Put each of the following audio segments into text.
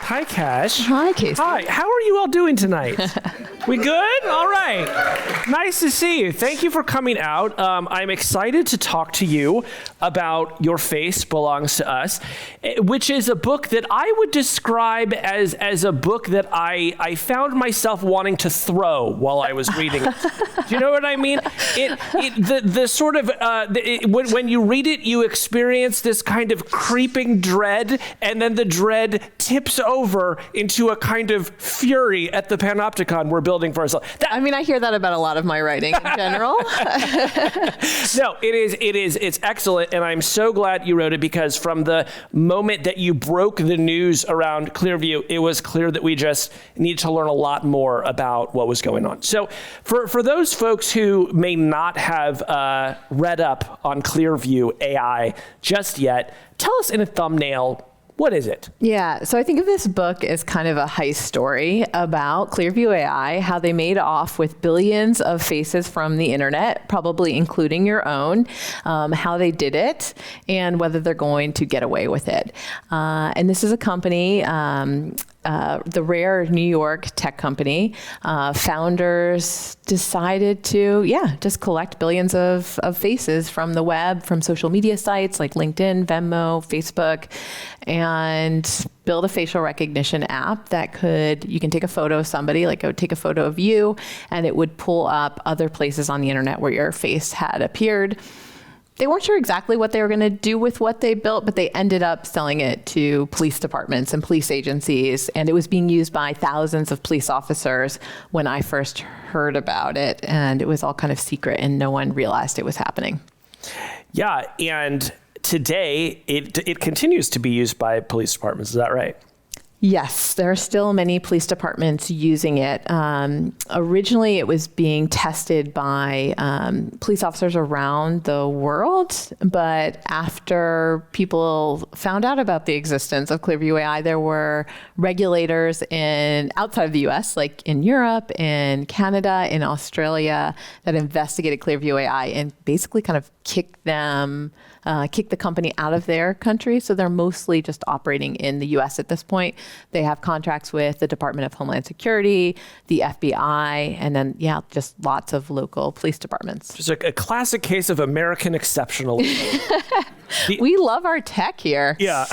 Hi, Cash. Hi, Casey. Hi. How are you all doing tonight? We good? All right. Nice to see you. Thank you for coming out. I'm excited to talk to you about Your Face Belongs to Us, which is a book that I would describe as a book that I found myself wanting to throw while I was reading it. Do you know what I mean? When you read it, you experience this kind of creeping dread, and then the dread tips over into a kind of fury at the panopticon we're building for ourselves. I hear that about a lot of my writing in general. No, it's excellent, and I'm so glad you wrote it, because from the moment that you broke the news around Clearview, it was clear that we just needed to learn a lot more about what was going on. So for those folks who may not have read up on Clearview AI just yet, tell us in a thumbnail, what is it? Yeah, so I think of this book as kind of a heist story about Clearview AI, how they made off with billions of faces from the internet, probably including your own, how they did it, and whether they're going to get away with it. And this is a company, the rare New York tech company. Founders decided to, just collect billions of faces from the web, from social media sites like LinkedIn, Venmo, Facebook, and build a facial recognition app that you can take a photo of somebody, like I would take a photo of you, and it would pull up other places on the internet where your face had appeared. They weren't sure exactly what they were going to do with what they built, but they ended up selling it to police departments and police agencies, and it was being used by thousands of police officers when I first heard about it, and it was all kind of secret and no one realized it was happening. Yeah, and today it continues to be used by police departments, is that right? Yes, there are still many police departments using it. Originally, it was being tested by police officers around the world, but after people found out about the existence of Clearview AI, there were regulators outside of the US, like in Europe, in Canada, in Australia, that investigated Clearview AI and basically kind of kicked the company out of their country. So they're mostly just operating in the US at this point. They have contracts with the Department of Homeland Security, the FBI, and then, just lots of local police departments. Just a classic case of American exceptionalism. We love our tech here. Yeah.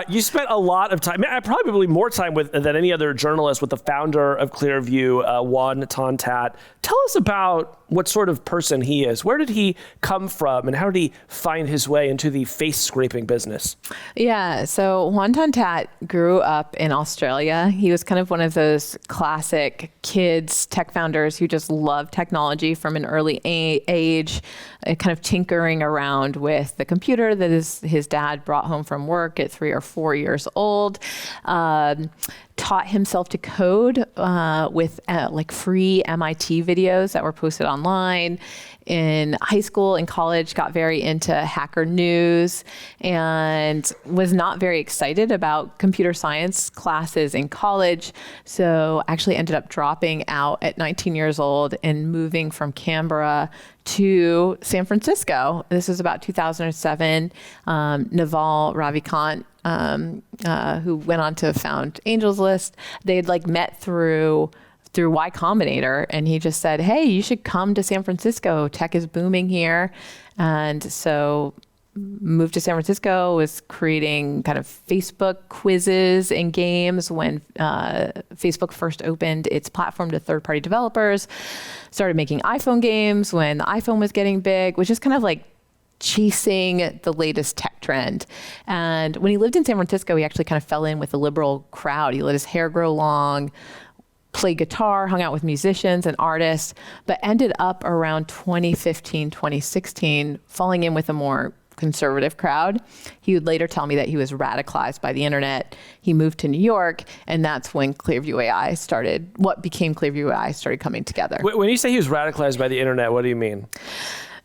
You spent a lot of time, probably more time than any other journalist, with the founder of Clearview, Juan Tontat. Tell us about what sort of person he is. Where did he come from, and how did he find his way into the face scraping business? Yeah, so Juan Tontat grew up in Australia. He was kind of one of those classic kids, tech founders who just loved technology from an early age, kind of tinkering around with the computer that his dad brought home from work at 3 or 4 years old. Taught himself to code with free MIT videos that were posted online. In high school and college, got very into Hacker News and was not very excited about computer science classes in college. So actually ended up dropping out at 19 years old and moving from Canberra to San Francisco. This was about 2007. Naval Ravikant, who went on to found AngelsList, they'd met through Y Combinator, and he just said, hey, you should come to San Francisco. Tech is booming here. And so moved to San Francisco, was creating kind of Facebook quizzes and games when Facebook first opened its platform to third-party developers, started making iPhone games when the iPhone was getting big, which is kind of like chasing the latest tech trend. And when he lived in San Francisco, he actually kind of fell in with the liberal crowd. He let his hair grow long, played guitar, hung out with musicians and artists, but ended up around 2015, 2016, falling in with a more conservative crowd. He would later tell me that he was radicalized by the internet. He moved to New York, and that's when Clearview AI what became Clearview AI started coming together. When you say he was radicalized by the internet, what do you mean?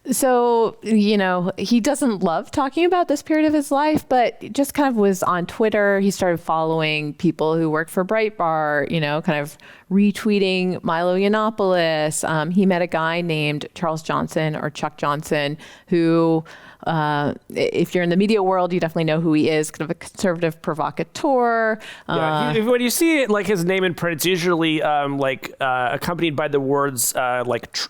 So, he doesn't love talking about this period of his life, but just kind of was on Twitter. He started following people who worked for Breitbart, kind of retweeting Milo Yiannopoulos. He met a guy named Charles Johnson, or Chuck Johnson, who if you're in the media world, you definitely know who he is, kind of a conservative provocateur. When you see like his name in print, it's usually accompanied by the words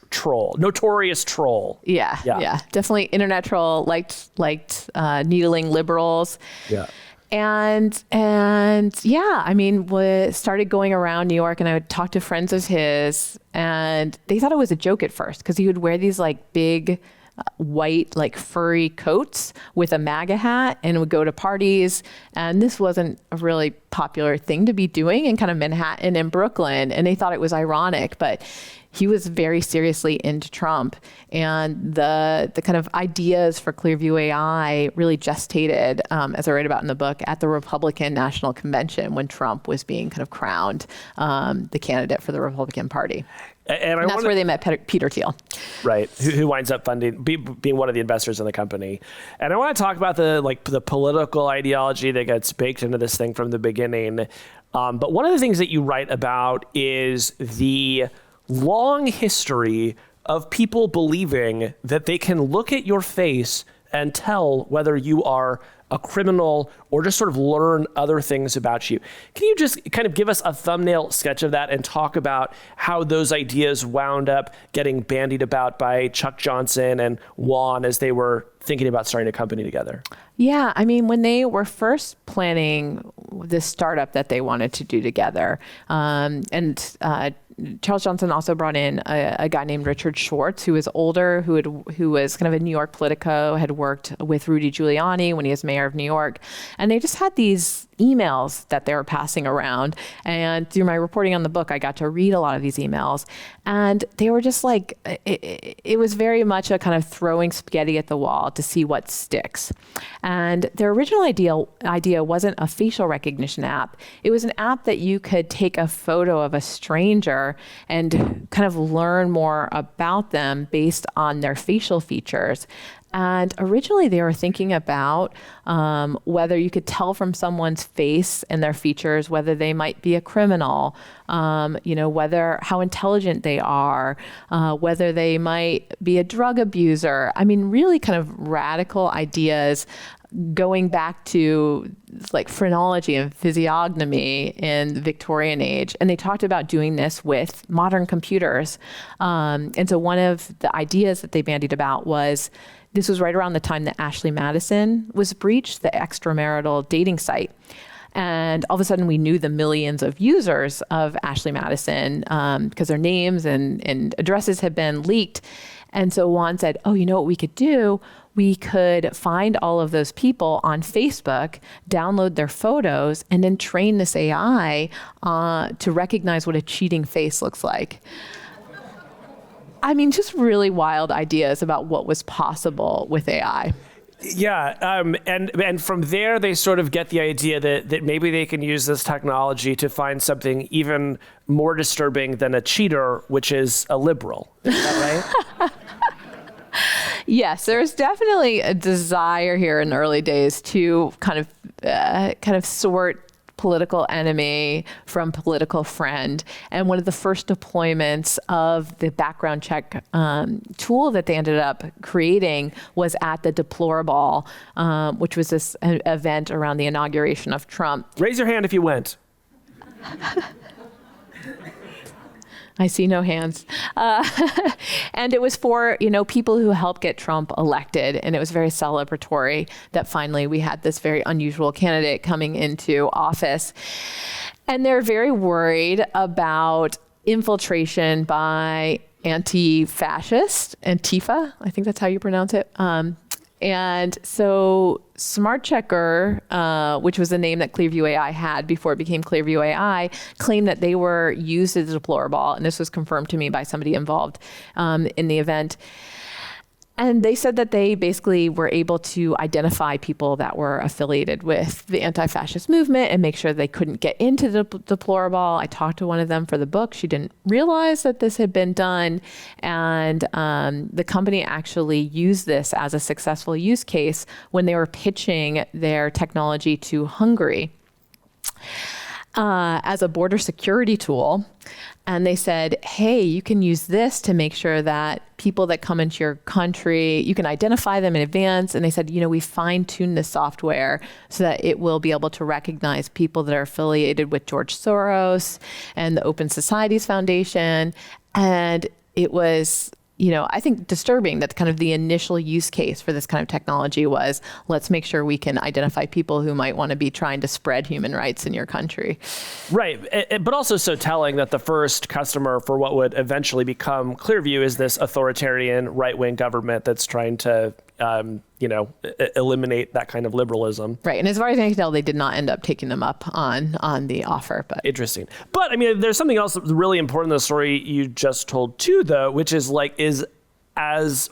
troll, notorious troll. Yeah. Definitely internet troll, liked needling liberals. Yeah. And yeah, I mean, started going around New York, and I would talk to friends of his, and they thought it was a joke at first because he would wear these like big white, like furry coats with a MAGA hat and would go to parties. And this wasn't a really popular thing to be doing in kind of Manhattan and Brooklyn. And they thought it was ironic, but he was very seriously into Trump. And the kind of ideas for Clearview AI really gestated, as I write about in the book, at the Republican National Convention when Trump was being kind of crowned the candidate for the Republican Party. And that's where they met Peter Thiel. Right, who winds up funding, being one of the investors in the company. And I want to talk about the political ideology that gets baked into this thing from the beginning. But one of the things that you write about is the long history of people believing that they can look at your face and tell whether you are a criminal or just sort of learn other things about you. Can you just kind of give us a thumbnail sketch of that and talk about how those ideas wound up getting bandied about by Chuck Johnson and Juan as they were thinking about starting a company together? Yeah, I mean, when they were first planning this startup that they wanted to do together, Charles Johnson also brought in a guy named Richard Schwartz, who was older, who was kind of a New York Politico, had worked with Rudy Giuliani when he was mayor of New York. And they just had these emails that they were passing around. And through my reporting on the book, I got to read a lot of these emails. And they were just like, it was very much a kind of throwing spaghetti at the wall to see what sticks. And their original idea wasn't a facial recognition app. It was an app that you could take a photo of a stranger and kind of learn more about them based on their facial features. And originally they were thinking about whether you could tell from someone's face and their features whether they might be a criminal, how intelligent they are, whether they might be a drug abuser. I mean, really kind of radical ideas going back to like phrenology and physiognomy in the Victorian age. And they talked about doing this with modern computers. And so one of the ideas that they bandied about was, this was right around the time that Ashley Madison was breached, the extramarital dating site. And all of a sudden we knew the millions of users of Ashley Madison because their names and addresses had been leaked. And so Juan said, oh, you know what we could do? We could find all of those people on Facebook, download their photos, and then train this AI to recognize what a cheating face looks like. I mean, just really wild ideas about what was possible with AI. Yeah, and from there they sort of get the idea that maybe they can use this technology to find something even more disturbing than a cheater, which is a liberal. Is that right? Yes, there's definitely a desire here in the early days to kind of sort political enemy from political friend. And one of the first deployments of the background check tool that they ended up creating was at the Deplorable, which was this event around the inauguration of Trump. Raise your hand if you went. I see no hands. And it was for, people who helped get Trump elected. And it was very celebratory that finally we had this very unusual candidate coming into office. And they're very worried about infiltration by anti-fascist, Antifa, I think that's how you pronounce it. And so Smart Checker, which was the name that Clearview AI had before it became Clearview AI, claimed that they were used as a Deplorable. And this was confirmed to me by somebody involved in the event. And they said that they basically were able to identify people that were affiliated with the anti-fascist movement and make sure they couldn't get into the Deplorable. I talked to one of them for the book. She didn't realize that this had been done. And the company actually used this as a successful use case when they were pitching their technology to Hungary as a border security tool. And they said, hey, you can use this to make sure that people that come into your country, you can identify them in advance. And they said, we fine-tuned the software so that it will be able to recognize people that are affiliated with George Soros and the Open Societies Foundation. And it was, I think disturbing that kind of the initial use case for this kind of technology was, let's make sure we can identify people who might want to be trying to spread human rights in your country. Right. But also so telling that the first customer for what would eventually become Clearview is this authoritarian right-wing government that's trying to, eliminate that kind of liberalism. Right. And as far as I can tell, they did not end up taking them up on the offer. But interesting. But there's something else that's really important in the story you just told too, though, which is as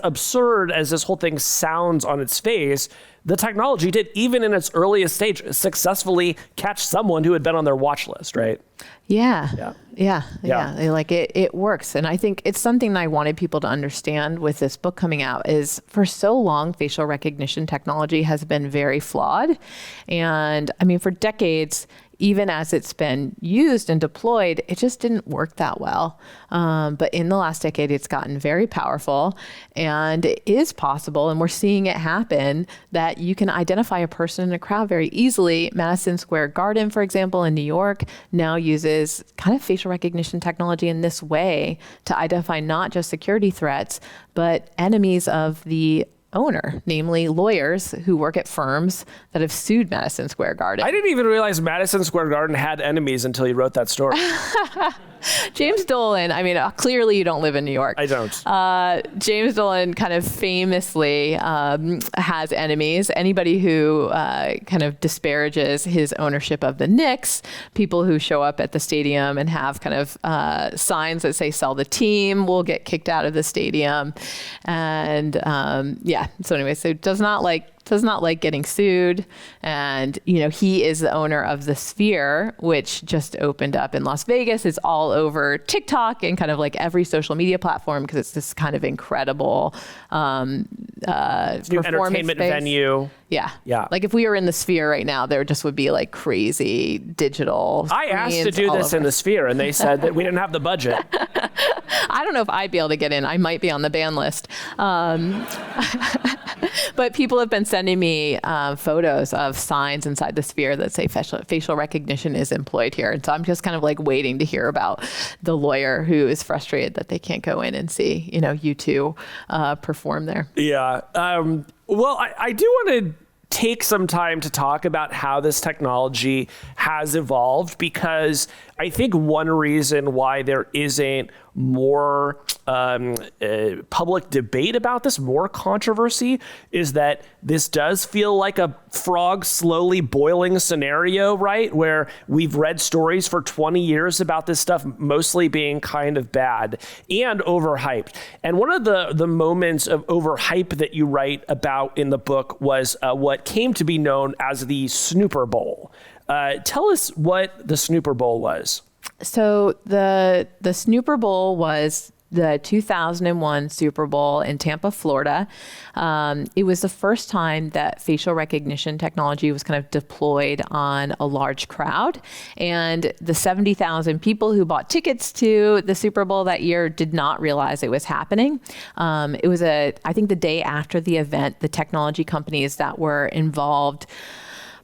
absurd as this whole thing sounds on its face, the technology did, even in its earliest stage, successfully catch someone who had been on their watch list, right? Yeah. It works. And I think it's something that I wanted people to understand with this book coming out is for so long, facial recognition technology has been very flawed. And for decades, even as it's been used and deployed, it just didn't work that well. But in the last decade, it's gotten very powerful, and it is possible, and we're seeing it happen, that you can identify a person in a crowd very easily. Madison Square Garden, for example, in New York, now uses kind of facial recognition technology in this way to identify not just security threats, but enemies of the owner, namely lawyers who work at firms that have sued Madison Square Garden. I didn't even realize Madison Square Garden had enemies until you wrote that story. James Dolan, clearly you don't live in New York. I don't. James Dolan kind of famously has enemies. Anybody who kind of disparages his ownership of the Knicks, people who show up at the stadium and have kind of signs that say sell the team will get kicked out of the stadium. And so anyway, so does not like getting sued. And, he is the owner of The Sphere, which just opened up in Las Vegas. It's all over TikTok and kind of like every social media platform because it's this kind of incredible new entertainment venue. Yeah. Yeah. Like if we were in The Sphere right now, there just would be like crazy digital I asked to do this in The Sphere and they said that we didn't have the budget. I don't know if I'd be able to get in. I might be on the ban list. But people have been sending me photos of signs inside The Sphere that say facial recognition is employed here. And so I'm just kind of like waiting to hear about the lawyer who is frustrated that they can't go in and see, U2 perform there. Yeah. Well, I do want to take some time to talk about how this technology has evolved, because I think one reason why there isn't more public debate about this, more controversy, is that this does feel like a frog slowly boiling scenario, right? Where we've read stories for 20 years about this stuff mostly being kind of bad and overhyped. And one of the moments of overhype that you write about in the book was what came to be known as the Snooper Bowl. Tell us what the Snooper Bowl was. So the Snooper Bowl was the 2001 Super Bowl in Tampa, Florida. It was the first time that facial recognition technology was kind of deployed on a large crowd. And the 70,000 people who bought tickets to the Super Bowl that year did not realize it was happening. It was I think the day after the event, the technology companies that were involved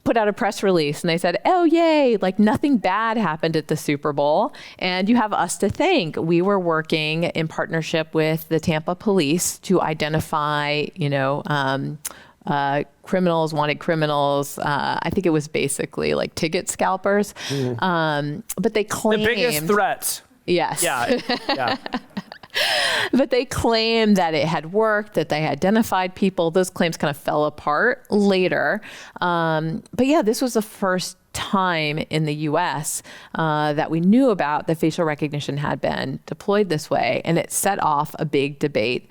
put out a press release and they said, oh, yay, like nothing bad happened at the Super Bowl. And you have us to thank. We were working in partnership with the Tampa police to identify, criminals, wanted criminals. I think it was basically like ticket scalpers. But they claimed the biggest threat. Yes. Yeah. But they claimed that it had worked, that they identified people. Those claims kind of fell apart later. But yeah, this was the first time in the US that we knew about that facial recognition had been deployed this way. And it set off a big debate.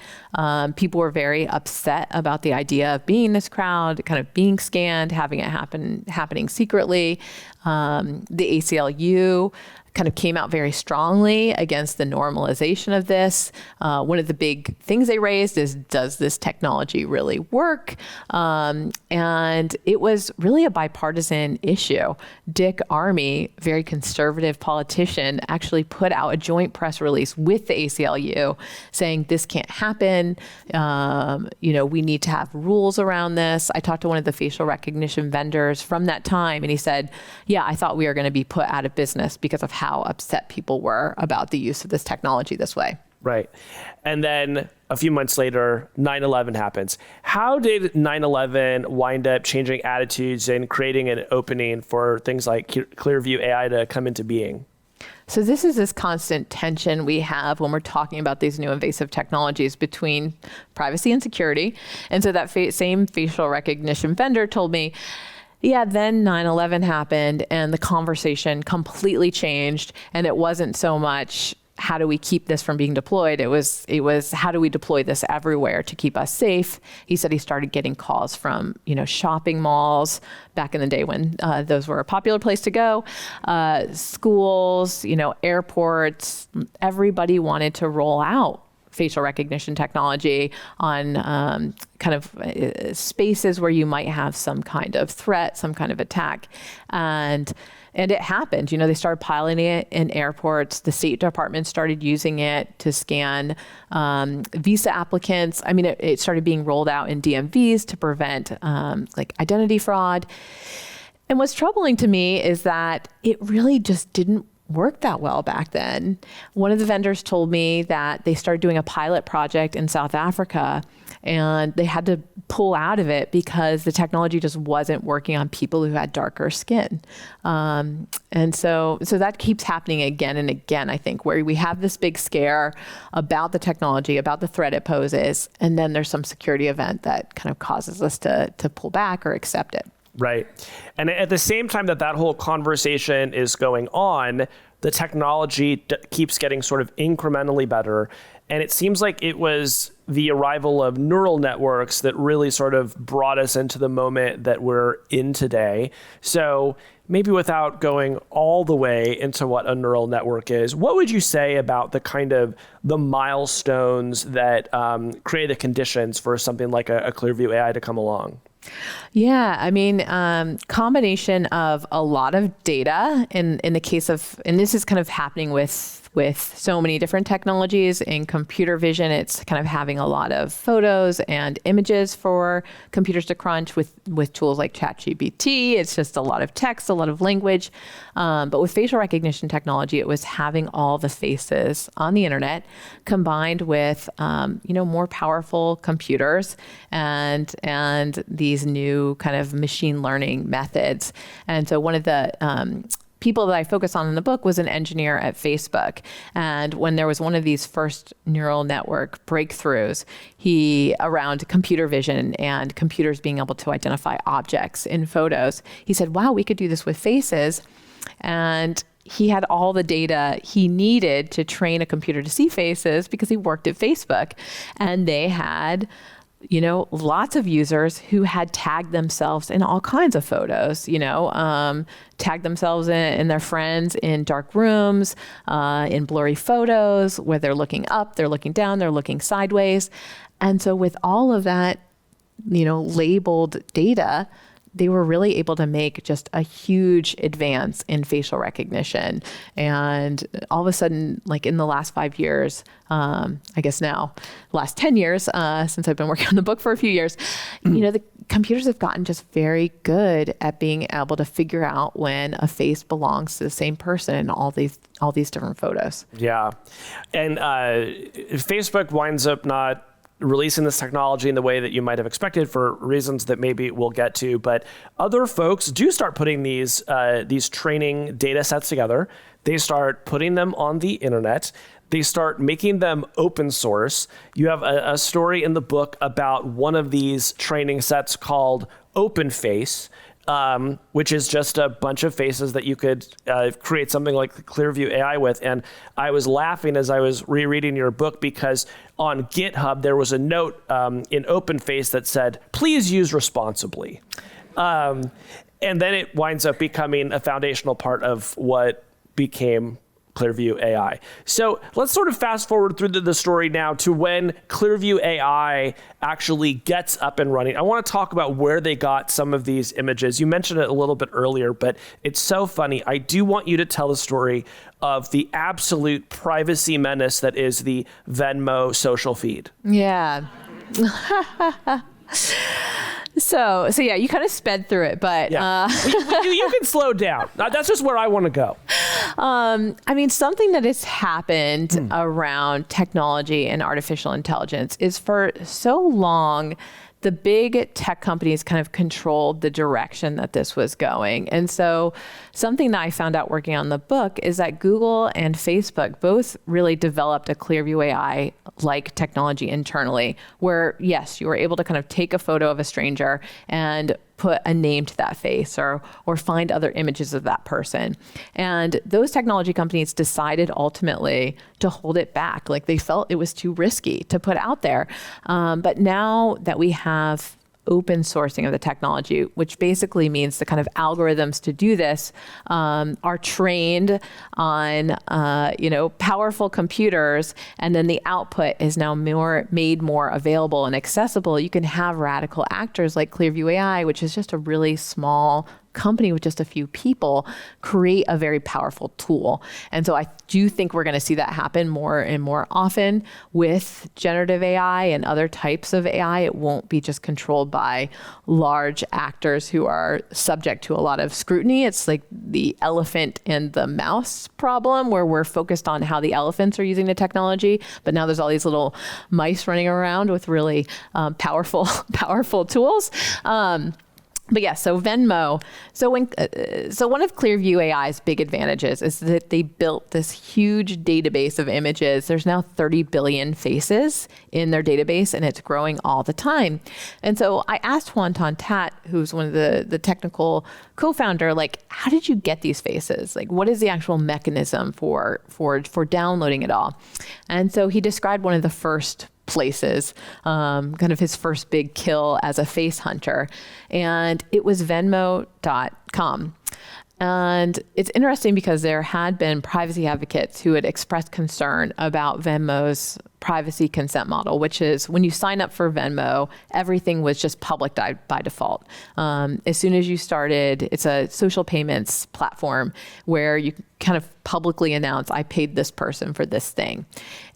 People were very upset about the idea of being in this crowd, kind of being scanned, having it happening secretly. The ACLU kind of came out very strongly against the normalization of this. One of the big things they raised is, does this technology really work? And it was really a bipartisan issue. Dick Armey, very conservative politician, actually put out a joint press release with the ACLU saying this can't happen. We need to have rules around this. I talked to one of the facial recognition vendors from that time, and he said, yeah, I thought we were going to be put out of business because of how upset people were about the use of this technology this way. Right. And then a few months later, 9/11 happens. How did 9/11 wind up changing attitudes and creating an opening for things like Clearview AI to come into being? So this is this constant tension we have when we're talking about these new invasive technologies between privacy and security. And so that same facial recognition vendor told me, yeah, then 9/11 happened and the conversation completely changed. And it wasn't so much, how do we keep this from being deployed? It was how do we deploy this everywhere to keep us safe? He said he started getting calls from, shopping malls back in the day when those were a popular place to go, schools, airports. Everybody wanted to roll out facial recognition technology on kind of spaces where you might have some kind of threat, some kind of attack. And it happened. They started piloting it in airports. The State Department started using it to scan visa applicants. I mean, it started being rolled out in DMVs to prevent identity fraud. And what's troubling to me is that it really just didn't work that well back then. One of the vendors told me that they started doing a pilot project in South Africa and they had to pull out of it because the technology just wasn't working on people who had darker skin. And so that keeps happening again and again, I think, where we have this big scare about the technology, about the threat it poses, and then there's some security event that kind of causes us to pull back or accept it. Right. And at the same time that whole conversation is going on, the technology keeps getting sort of incrementally better. And it seems like it was the arrival of neural networks that really sort of brought us into the moment that we're in today. So maybe without going all the way into what a neural network is, what would you say about the kind of the milestones that create the conditions for something like a Clearview AI to come along? Yeah, I mean, combination of a lot of data in the case of, and this is kind of happening with so many different technologies. In computer vision, it's kind of having a lot of photos and images for computers to crunch with tools like ChatGPT. It's just a lot of text, a lot of language. But with facial recognition technology, it was having all the faces on the internet combined with, more powerful computers and these new kind of machine learning methods. And so one of the people that I focus on in the book was an engineer at Facebook. And when there was one of these first neural network breakthroughs, around computer vision and computers being able to identify objects in photos, he said, wow, we could do this with faces. And he had all the data he needed to train a computer to see faces because he worked at Facebook. And they had lots of users who had tagged themselves in all kinds of photos, tagged themselves in their friends in dark rooms, in blurry photos where they're looking up, they're looking down, they're looking sideways. And so with all of that, labeled data, they were really able to make just a huge advance in facial recognition. And all of a sudden, like in the last 5 years, I guess now, last 10 years, since I've been working on the book for a few years, the computers have gotten just very good at being able to figure out when a face belongs to the same person in all these different photos. Yeah. And Facebook winds up not releasing this technology in the way that you might have expected for reasons that maybe we'll get to, but other folks do start putting these training data sets together. They start putting them on the internet. They start making them open source. You have a story in the book about one of these training sets called OpenFace, which is just a bunch of faces that you could create something like Clearview AI with. And I was laughing as I was rereading your book because on GitHub, there was a note in OpenFace that said, please use responsibly. And then it winds up becoming a foundational part of what became Clearview AI. So let's sort of fast forward through the story now to when Clearview AI actually gets up and running. I want to talk about where they got some of these images. You mentioned it a little bit earlier, but it's so funny. I do want you to tell the story of the absolute privacy menace that is the Venmo social feed. Yeah. So yeah, you kind of sped through it, but yeah. You can slow down. That's just where I want to go. I mean, something that has happened around technology and artificial intelligence is for so long, the big tech companies kind of controlled the direction that this was going. And so something that I found out working on the book is that Google and Facebook both really developed a Clearview AI-like technology internally, where yes, you were able to kind of take a photo of a stranger and put a name to that face or find other images of that person. And those technology companies decided ultimately to hold it back. Like they felt it was too risky to put out there. But now that we have open sourcing of the technology, which basically means the kind of algorithms to do this are trained on powerful computers, and then the output is now made more available and accessible. You can have radical actors like Clearview AI, which is just a really small company with just a few people, create a very powerful tool. And so I do think we're going to see that happen more and more often with generative AI and other types of AI. It won't be just controlled by large actors who are subject to a lot of scrutiny. It's like the elephant and the mouse problem, where we're focused on how the elephants are using the technology, but now there's all these little mice running around with really powerful tools. But yeah, so Venmo. So one of Clearview AI's big advantages is that they built this huge database of images. There's now 30 billion faces in their database, and it's growing all the time. And so I asked Hoan Ton-That, who's one of the technical co-founder, like, how did you get these faces? Like, what is the actual mechanism for downloading it all? And so he described one of the first places, kind of his first big kill as a face hunter. And it was Venmo.com. And it's interesting because there had been privacy advocates who had expressed concern about Venmo's privacy consent model, which is when you sign up for Venmo, everything was just public by default. As soon as you started, it's a social payments platform where you kind of publicly announce, I paid this person for this thing.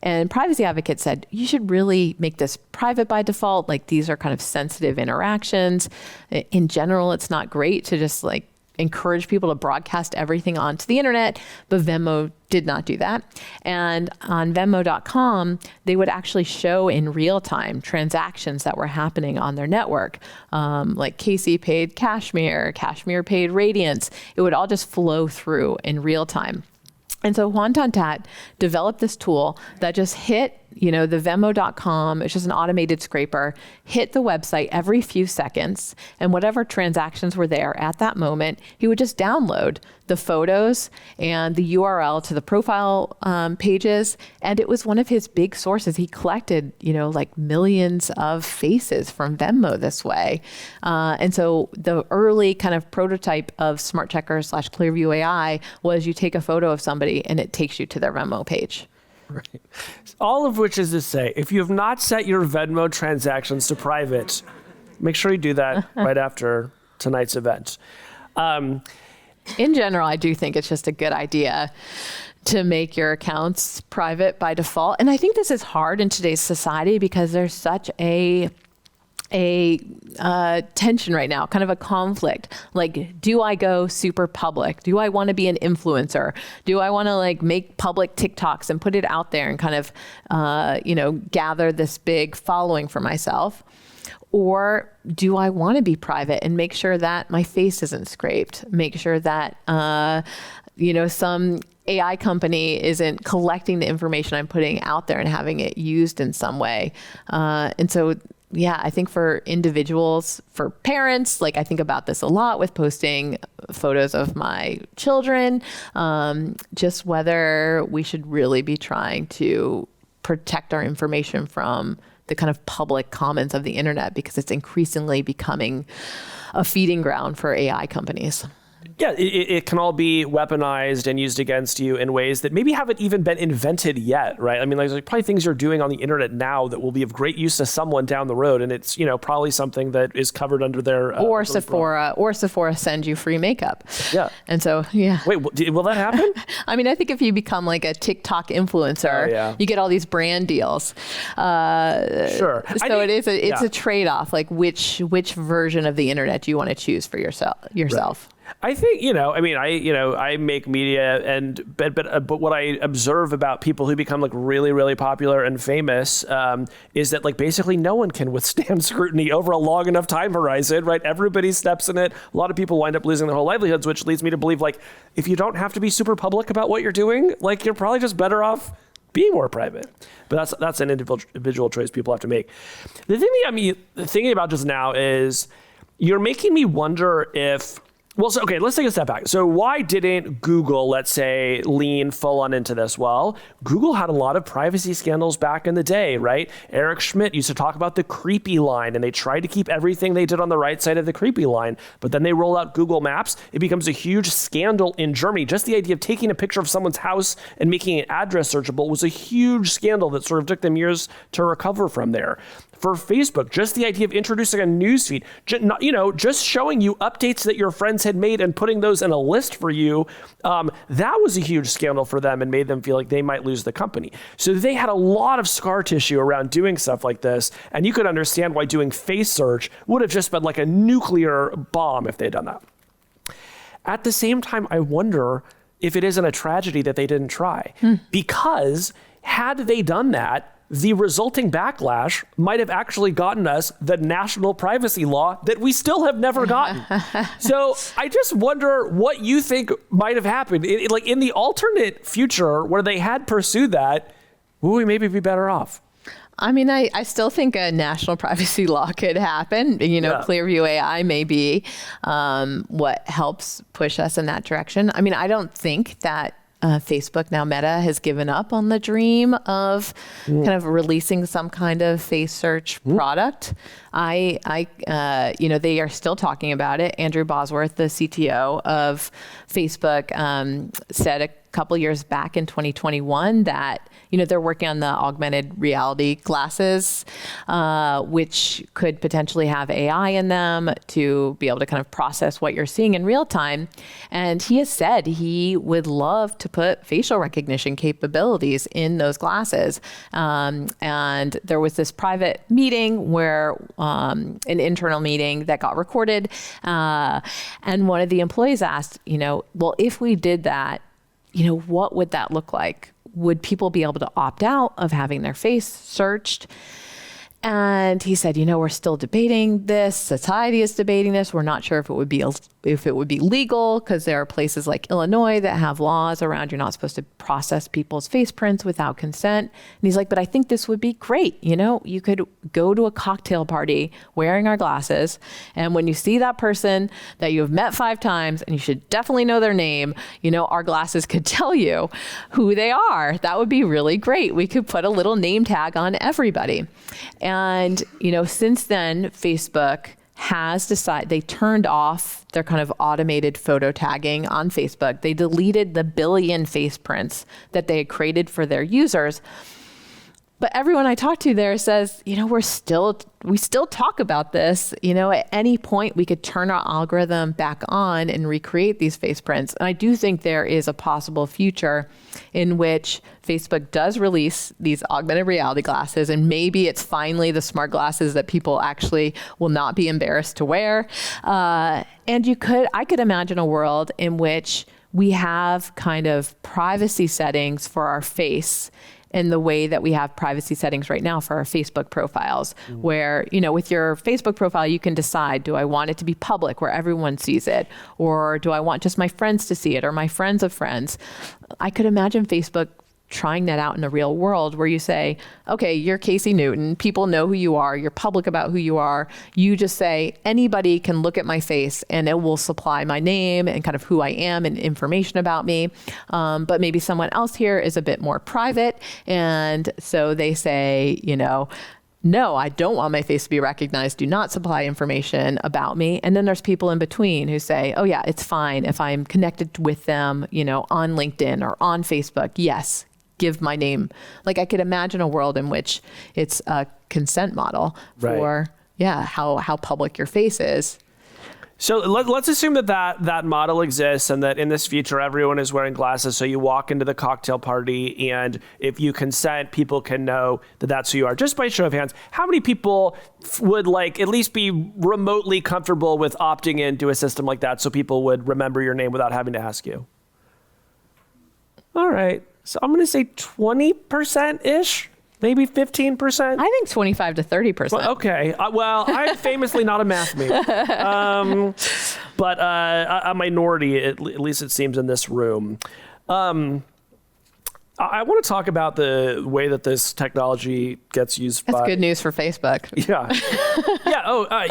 And privacy advocates said, you should really make this private by default. Like, these are kind of sensitive interactions. In general, it's not great to just like encourage people to broadcast everything onto the internet, but Venmo did not do that. And on Venmo.com, they would actually show in real time transactions that were happening on their network. Like Casey paid Cashmere paid Radiance. It would all just flow through in real time. And so Hoan Ton-That developed this tool that just hit, the Venmo.com, it's just an automated scraper, hit the website every few seconds, and whatever transactions were there at that moment, he would just download the photos and the URL to the profile pages. And it was one of his big sources. He collected, like millions of faces from Venmo this way. And so the early kind of prototype of Smart Checker / Clearview AI was you take a photo of somebody and it takes you to their Venmo page. Right. All of which is to say, if you have not set your Venmo transactions to private, make sure you do that right after tonight's event. In general, I do think it's just a good idea to make your accounts private by default. And I think this is hard in today's society because there's such a tension right now, kind of a conflict. Like, do I go super public? Do I want to be an influencer? Do I want to like make public TikToks and put it out there and kind of, gather this big following for myself? Or do I want to be private and make sure that my face isn't scraped? Make sure that, some AI company isn't collecting the information I'm putting out there and having it used in some way. And so, yeah, I think for individuals, for parents, like I think about this a lot with posting photos of my children, just whether we should really be trying to protect our information from the kind of public commons of the internet, because it's increasingly becoming a feeding ground for AI companies. Yeah, it can all be weaponized and used against you in ways that maybe haven't even been invented yet, right? I mean, like, there's probably things you're doing on the internet now that will be of great use to someone down the road, and it's, probably something that is covered under their or Sephora send you free makeup. Yeah. And so, yeah. Wait, will that happen? I mean, I think if you become like a TikTok influencer, you get all these brand deals. Sure. So it's a trade-off. Like which version of the internet do you want to choose for yourself? Right. I think, I make media but what I observe about people who become like really, really popular and famous is that like basically no one can withstand scrutiny over a long enough time horizon, right? Everybody steps in it. A lot of people wind up losing their whole livelihoods, which leads me to believe like if you don't have to be super public about what you're doing, like you're probably just better off being more private. But that's an individual choice people have to make. The thing that I'm thinking about just now is you're making me wonder if let's take a step back. So why didn't Google, let's say, lean full on into this? Well, Google had a lot of privacy scandals back in the day, right? Eric Schmidt used to talk about the creepy line, and they tried to keep everything they did on the right side of the creepy line. But then they roll out Google Maps. It becomes a huge scandal in Germany. Just the idea of taking a picture of someone's house and making an address searchable was a huge scandal that sort of took them years to recover from there. For Facebook, just the idea of introducing a newsfeed, just showing you updates that your friends had made and putting those in a list for you, that was a huge scandal for them and made them feel like they might lose the company. So they had a lot of scar tissue around doing stuff like this, and you could understand why doing face search would have just been like a nuclear bomb if they'd done that. At the same time, I wonder if it isn't a tragedy that they didn't try, because had they done that, the resulting backlash might have actually gotten us the national privacy law that we still have never gotten. So I just wonder what you think might have happened. In the alternate future where they had pursued that, would we maybe be better off? I mean, I still think a national privacy law could happen. Clearview AI may be what helps push us in that direction. I mean, I don't think that Facebook, now Meta, has given up on the dream of kind of releasing some kind of face search product. They are still talking about it. Andrew Bosworth, the CTO of Facebook, said a couple years back in 2021 that they're working on the augmented reality glasses, which could potentially have AI in them to be able to kind of process what you're seeing in real time. And he has said he would love to put facial recognition capabilities in those glasses. And there was this private meeting where an internal meeting that got recorded. And one of the employees asked, well, if we did that, what would that look like? Would people be able to opt out of having their face searched? And he said, we're still debating this. Society is debating this. We're not sure if it would be legal, because there are places like Illinois that have laws around you're not supposed to process people's face prints without consent. And he's like, but I think this would be great. You could go to a cocktail party wearing our glasses, and when you see that person that you have met 5 times, and you should definitely know their name, our glasses could tell you who they are. That would be really great. We could put a little name tag on everybody. And, since then, Facebook has decided, they turned off their kind of automated photo tagging on Facebook. They deleted the billion face prints that they had created for their users. But everyone I talk to there says, we still talk about this. At any point we could turn our algorithm back on and recreate these face prints. And I do think there is a possible future in which Facebook does release these augmented reality glasses, and maybe it's finally the smart glasses that people actually will not be embarrassed to wear. And I could imagine a world in which we have kind of privacy settings for our face in the way that we have privacy settings right now for our Facebook profiles, where, with your Facebook profile, you can decide, do I want it to be public where everyone sees it? Or do I want just my friends to see it, or my friends of friends? I could imagine Facebook trying that out in the real world, where you say, okay, you're Casey Newton. People know who you are. You're public about who you are. You just say, anybody can look at my face and it will supply my name and kind of who I am and information about me. But maybe someone else here is a bit more private. And so they say, no, I don't want my face to be recognized. Do not supply information about me. And then there's people in between who say, oh yeah, it's fine if I'm connected with them, on LinkedIn or on Facebook. Yes, give my name. Like I could imagine a world in which it's a consent model for, how public your face is. So let's assume that model exists and that in this future, everyone is wearing glasses. So you walk into the cocktail party and if you consent, people can know that that's who you are. Just by show of hands, how many people would at least be remotely comfortable with opting into a system like that so people would remember your name without having to ask you? All right. So I'm going to say 20%-ish. Maybe 15%? I think 25 to 30%. Well, okay. Well, I'm famously not a math major. But a minority, at least it seems in this room. I want to talk about the way that this technology gets used. That's good news for Facebook. Yeah.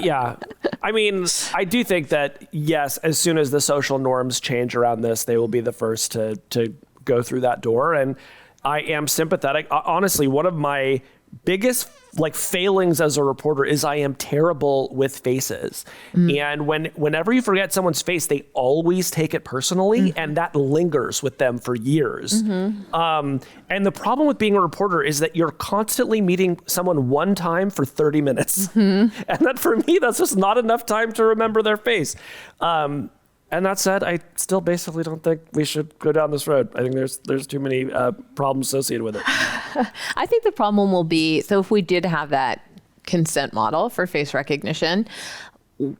Yeah. I mean, I do think that, yes, as soon as the social norms change around this, they will be the first to go through that door. And I am sympathetic. Honestly, one of my biggest failings as a reporter is I am terrible with faces. And whenever you forget someone's face, they always take it personally, and that lingers with them for years. And the problem with being a reporter is that you're constantly meeting someone one time for 30 minutes. And that for me, that's just not enough time to remember their face. And that said, I still basically don't think we should go down this road. I think there's too many problems associated with it. I think the problem will be, so if we did have that consent model for face recognition,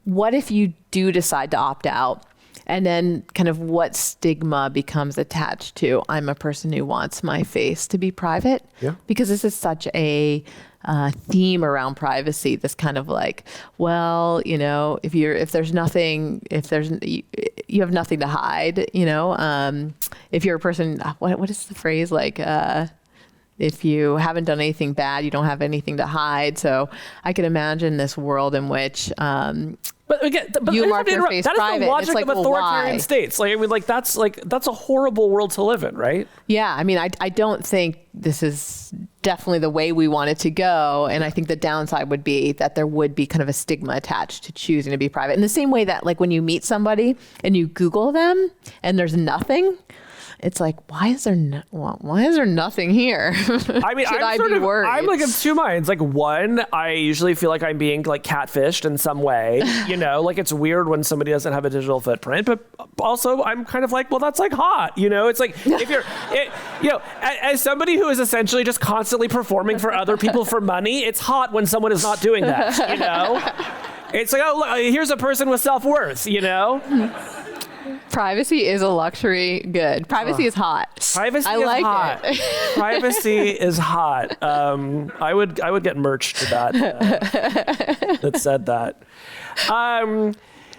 what if you do decide to opt out? And then kind of what stigma becomes attached to, I'm a person who wants my face to be private? Yeah. Because this is such a theme around privacy, this kind of if you have nothing to hide, if you're a person, what is the phrase if you haven't done anything bad, you don't have anything to hide. So I can imagine this world in which but again, you mark your face private. That is the logic of authoritarian states. That's a horrible world to live in, right? Yeah, I mean, I don't think this is definitely the way we want it to go. And I think the downside would be that there would be kind of a stigma attached to choosing to be private. In the same way that when you meet somebody and you Google them and there's nothing, it's why is there nothing here? I mean, I'm of two minds. One, I usually feel like I'm being catfished in some way. It's weird when somebody doesn't have a digital footprint. But also, I'm kind of well, that's hot. It's if you're, as somebody who is essentially just constantly performing for other people for money, it's hot when someone is not doing that. It's oh, look, here's a person with self-worth. Privacy is a luxury good. Privacy is hot. Privacy is hot. Privacy is hot. I would get merch to that that said that.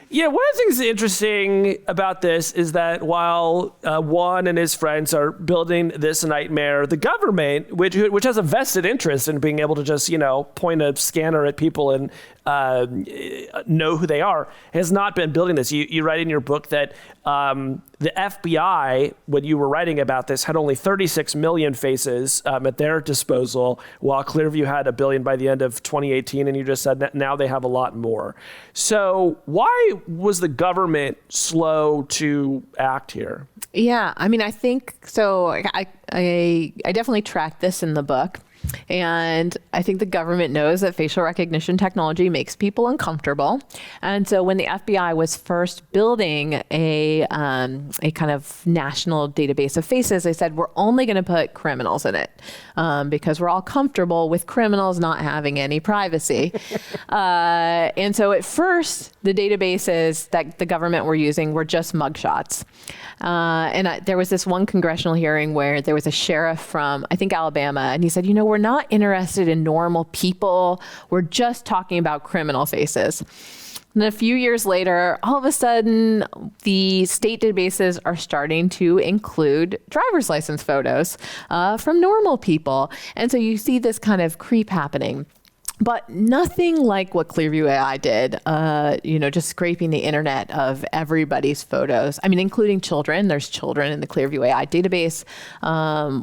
Yeah, one of the things interesting about this is that while Juan and his friends are building this nightmare, the government, which has a vested interest in being able to just, point a scanner at people and know who they are, has not been building this. You write in your book that the FBI, when you were writing about this, had only 36 million faces at their disposal, while Clearview had 1 billion by the end of 2018, and you just said that now they have a lot more. So why was the government slow to act here? Yeah, I mean, I think so. I definitely tracked this in the book. And I think the government knows that facial recognition technology makes people uncomfortable. And so when the FBI was first building a kind of national database of faces, they said, we're only going to put criminals in it because we're all comfortable with criminals not having any privacy. And so at first, the databases that the government were using were just mugshots. There was this one congressional hearing where there was a sheriff from, I think, Alabama, and he said, we're not interested in normal people. We're just talking about criminal faces. And a few years later, all of a sudden, the state databases are starting to include driver's license photos from normal people. And so you see this kind of creep happening. But nothing like what Clearview AI did, just scraping the internet of everybody's photos. I mean, including children. There's children in the Clearview AI database,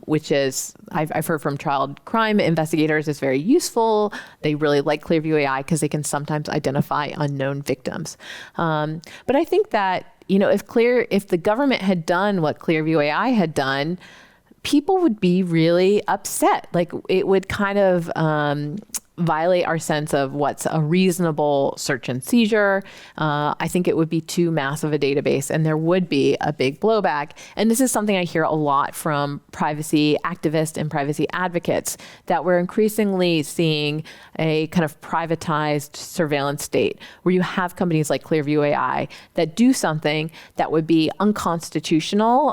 which is, I've heard from child crime investigators, is very useful. They really like Clearview AI because they can sometimes identify unknown victims. But I think that, if the government had done what Clearview AI had done, people would be really upset. Like, it would kind of violate our sense of what's a reasonable search and seizure. I think it would be too massive a database, and there would be a big blowback. And this is something I hear a lot from privacy activists and privacy advocates, that we're increasingly seeing a kind of privatized surveillance state where you have companies like Clearview AI that do something that would be unconstitutional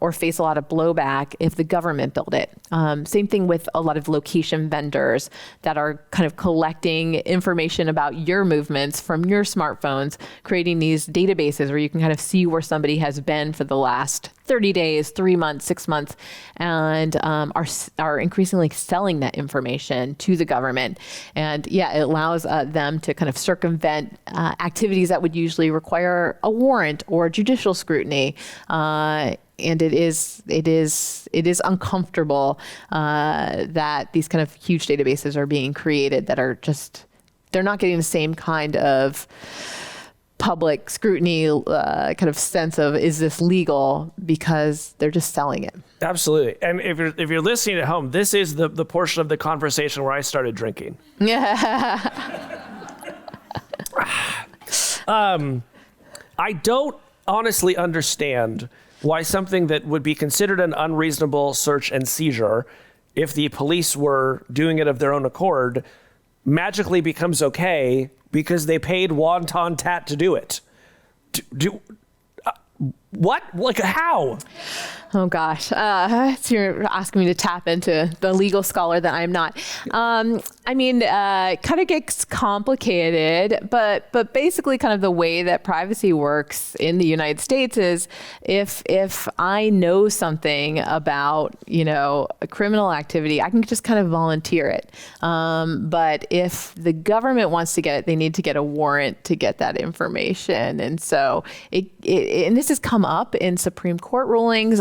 or face a lot of blowback if the government built it. Same thing with a lot of location vendors that are kind of collecting information about your movements from your smartphones, creating these databases where you can kind of see where somebody has been for the last 30 days, 3 months, 6 months, and are increasingly selling that information to the government. And yeah, it allows them to kind of circumvent activities that would usually require a warrant or judicial scrutiny. And it is uncomfortable that these kind of huge databases are being created that are just, they're not getting the same kind of public scrutiny kind of sense of, is this legal, because they're just selling it. Absolutely. And if you're listening at home, this is the portion of the conversation where I started drinking. Yeah. I don't honestly understand why something that would be considered an unreasonable search and seizure, if the police were doing it of their own accord, magically becomes okay because they paid Wonton Tat to do it. What? Like, how? Oh gosh, so you're asking me to tap into the legal scholar that I'm not. I mean, kind of gets complicated, but basically kind of the way that privacy works in the United States is if I know something about, a criminal activity, I can just kind of volunteer it. But if the government wants to get it, they need to get a warrant to get that information. And so and this has come up in Supreme Court rulings.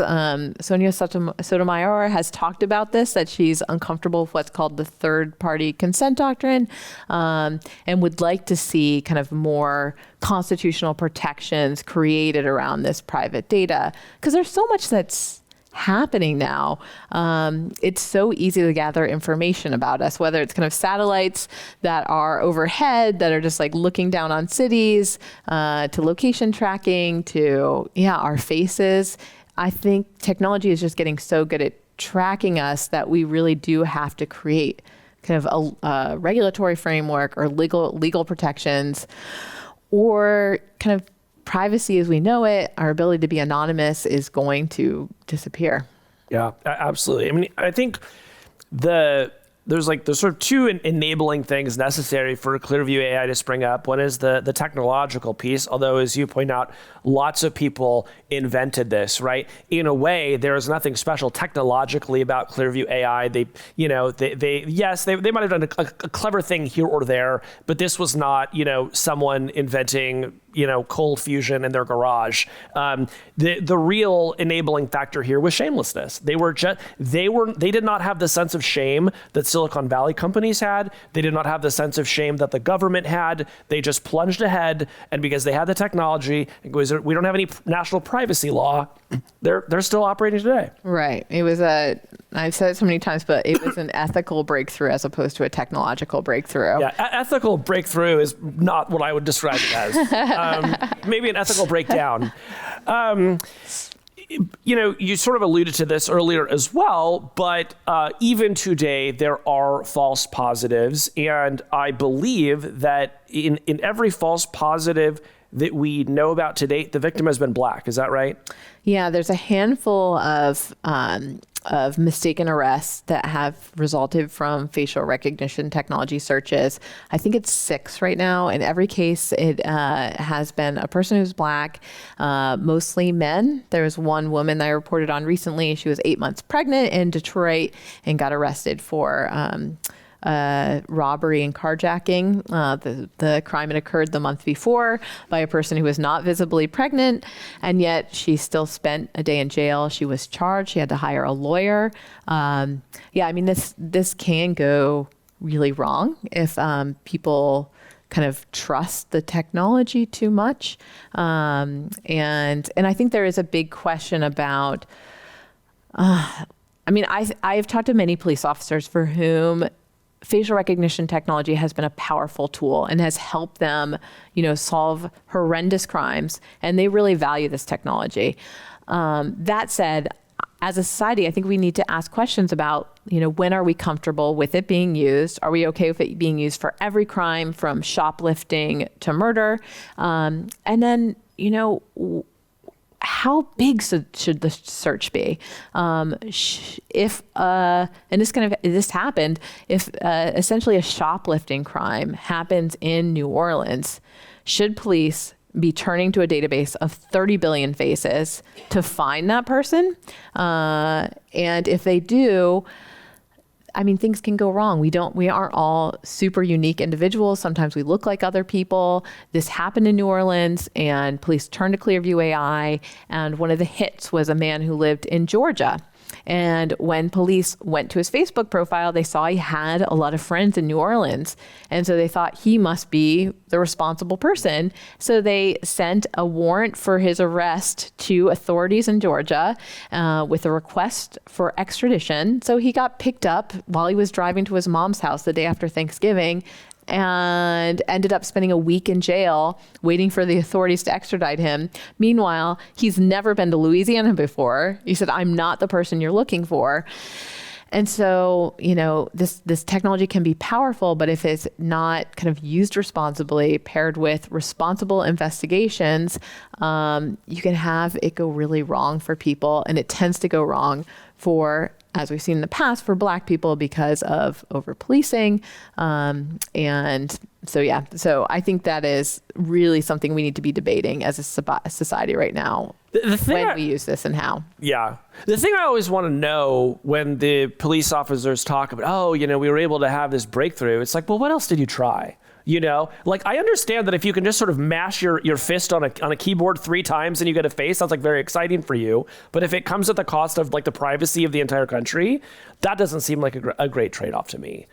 Sonia Sotomayor has talked about this, that she's uncomfortable with what's called the third-party consent doctrine, and would like to see kind of more constitutional protections created around this private data, because there's so much that's happening now. It's so easy to gather information about us, whether it's kind of satellites that are overhead that are just like looking down on cities, to location tracking, to our faces. I think technology is just getting so good at tracking us that we really do have to create kind of a regulatory framework or legal protections, or kind of privacy as we know it, our ability to be anonymous is going to disappear. Yeah, absolutely. I mean, I think there's sort of two enabling things necessary for Clearview AI to spring up. One is the technological piece, although, as you point out, lots of people invented this, right? In a way, there is nothing special technologically about Clearview AI. They might have done a clever thing here or there, but this was not, someone inventing, cold fusion in their garage. The real enabling factor here was shamelessness. They did not have the sense of shame that Silicon Valley companies had. They did not have the sense of shame that the government had. They just plunged ahead, and because they had the technology, we don't have any national privacy law, they're still operating today. Right. It was I've said it so many times, but it was an ethical breakthrough as opposed to a technological breakthrough. Yeah, ethical breakthrough is not what I would describe it as. Maybe an ethical breakdown. You sort of alluded to this earlier as well, but even today, there are false positives. And I believe that in every false positive that we know about to date, the victim has been Black. Is that right? Yeah, there's a handful of mistaken arrests that have resulted from facial recognition technology searches. I think it's 6 right now. In every case, it has been a person who's Black, mostly men. There was one woman that I reported on recently. She was 8 months pregnant in Detroit and got arrested for robbery and carjacking. The crime had occurred the month before by a person who was not visibly pregnant, and yet she still spent a day in jail. She was charged. She had to hire a lawyer. This can go really wrong if people kind of trust the technology too much. And I think there is a big question about, I've talked to many police officers for whom facial recognition technology has been a powerful tool and has helped them, solve horrendous crimes. And they really value this technology. That said, as a society, I think we need to ask questions about, when are we comfortable with it being used? Are we okay with it being used for every crime from shoplifting to murder? And then, how big should the search be? If this happened, if essentially a shoplifting crime happens in New Orleans, should police be turning to a database of 30 billion faces to find that person? And if they do, things can go wrong. We aren't all super unique individuals. Sometimes we look like other people. This happened in New Orleans, and police turned to Clearview AI, and one of the hits was a man who lived in Georgia. And when police went to his Facebook profile, they saw he had a lot of friends in New Orleans. And so they thought he must be the responsible person. So they sent a warrant for his arrest to authorities in Georgia with a request for extradition. So he got picked up while he was driving to his mom's house the day after Thanksgiving, and ended up spending a week in jail waiting for the authorities to extradite him. Meanwhile, he's never been to Louisiana before. He said, "I'm not the person you're looking for." And so, this technology can be powerful, but if it's not kind of used responsibly, paired with responsible investigations, you can have it go really wrong for people. And it tends to go wrong for, as we've seen in the past, for Black people because of over-policing. So I think that is really something we need to be debating as a society right now. When we use this and how. Yeah. The thing I always want to know when the police officers talk about, we were able to have this breakthrough. It's like, well, what else did you try? I understand that if you can just sort of mash your fist on a keyboard 3 times and you get a face, that's like very exciting for you. But if it comes at the cost of like the privacy of the entire country, that doesn't seem like a great trade-off to me.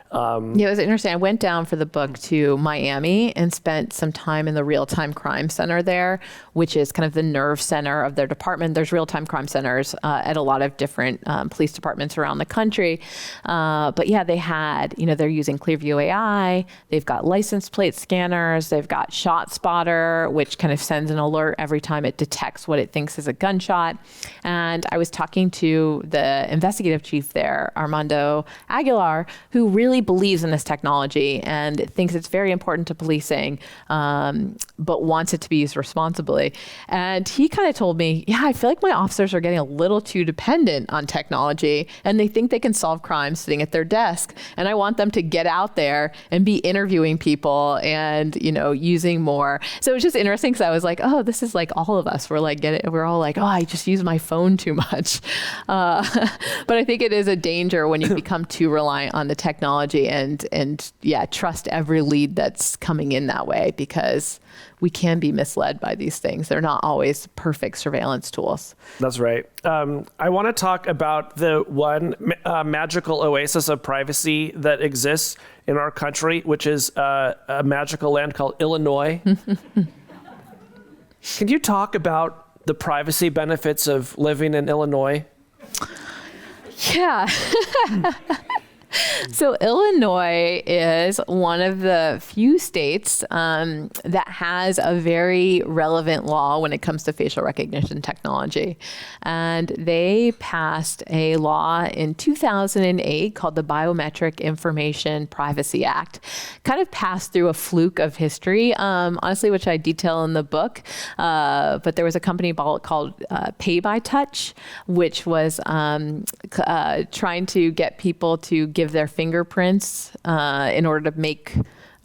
It was interesting. I went down for the book to Miami and spent some time in the real-time crime center there, which is kind of the nerve center of their department. There's real-time crime centers at a lot of different police departments around the country. But yeah, they had, they're using Clearview AI. They've got license plate scanners. They've got ShotSpotter, which kind of sends an alert every time it detects what it thinks is a gunshot. And I was talking to the investigative chief there, Armando Aguilar, who really believes in this technology and thinks it's very important to policing, but wants it to be used responsibly. And he kind of told me, I feel like my officers are getting a little too dependent on technology and they think they can solve crimes sitting at their desk. And I want them to get out there and be interviewing people and, using more. So it was just interesting because I was like, this is like all of us. We're all like, I just use my phone too much. But I think it is a danger when you become too reliant on the technology and trust every lead that's coming in that way, because we can be misled by these things. They're not always perfect surveillance tools. That's right. I want to talk about the one magical oasis of privacy that exists in our country, which is a magical land called Illinois. Can you talk about the privacy benefits of living in Illinois? Yeah. So Illinois is one of the few states that has a very relevant law when it comes to facial recognition technology. And they passed a law in 2008 called the Biometric Information Privacy Act. Kind of passed through a fluke of history, honestly, which I detail in the book. But there was a company called PayByTouch, which was trying to get people to give their fingerprints in order to make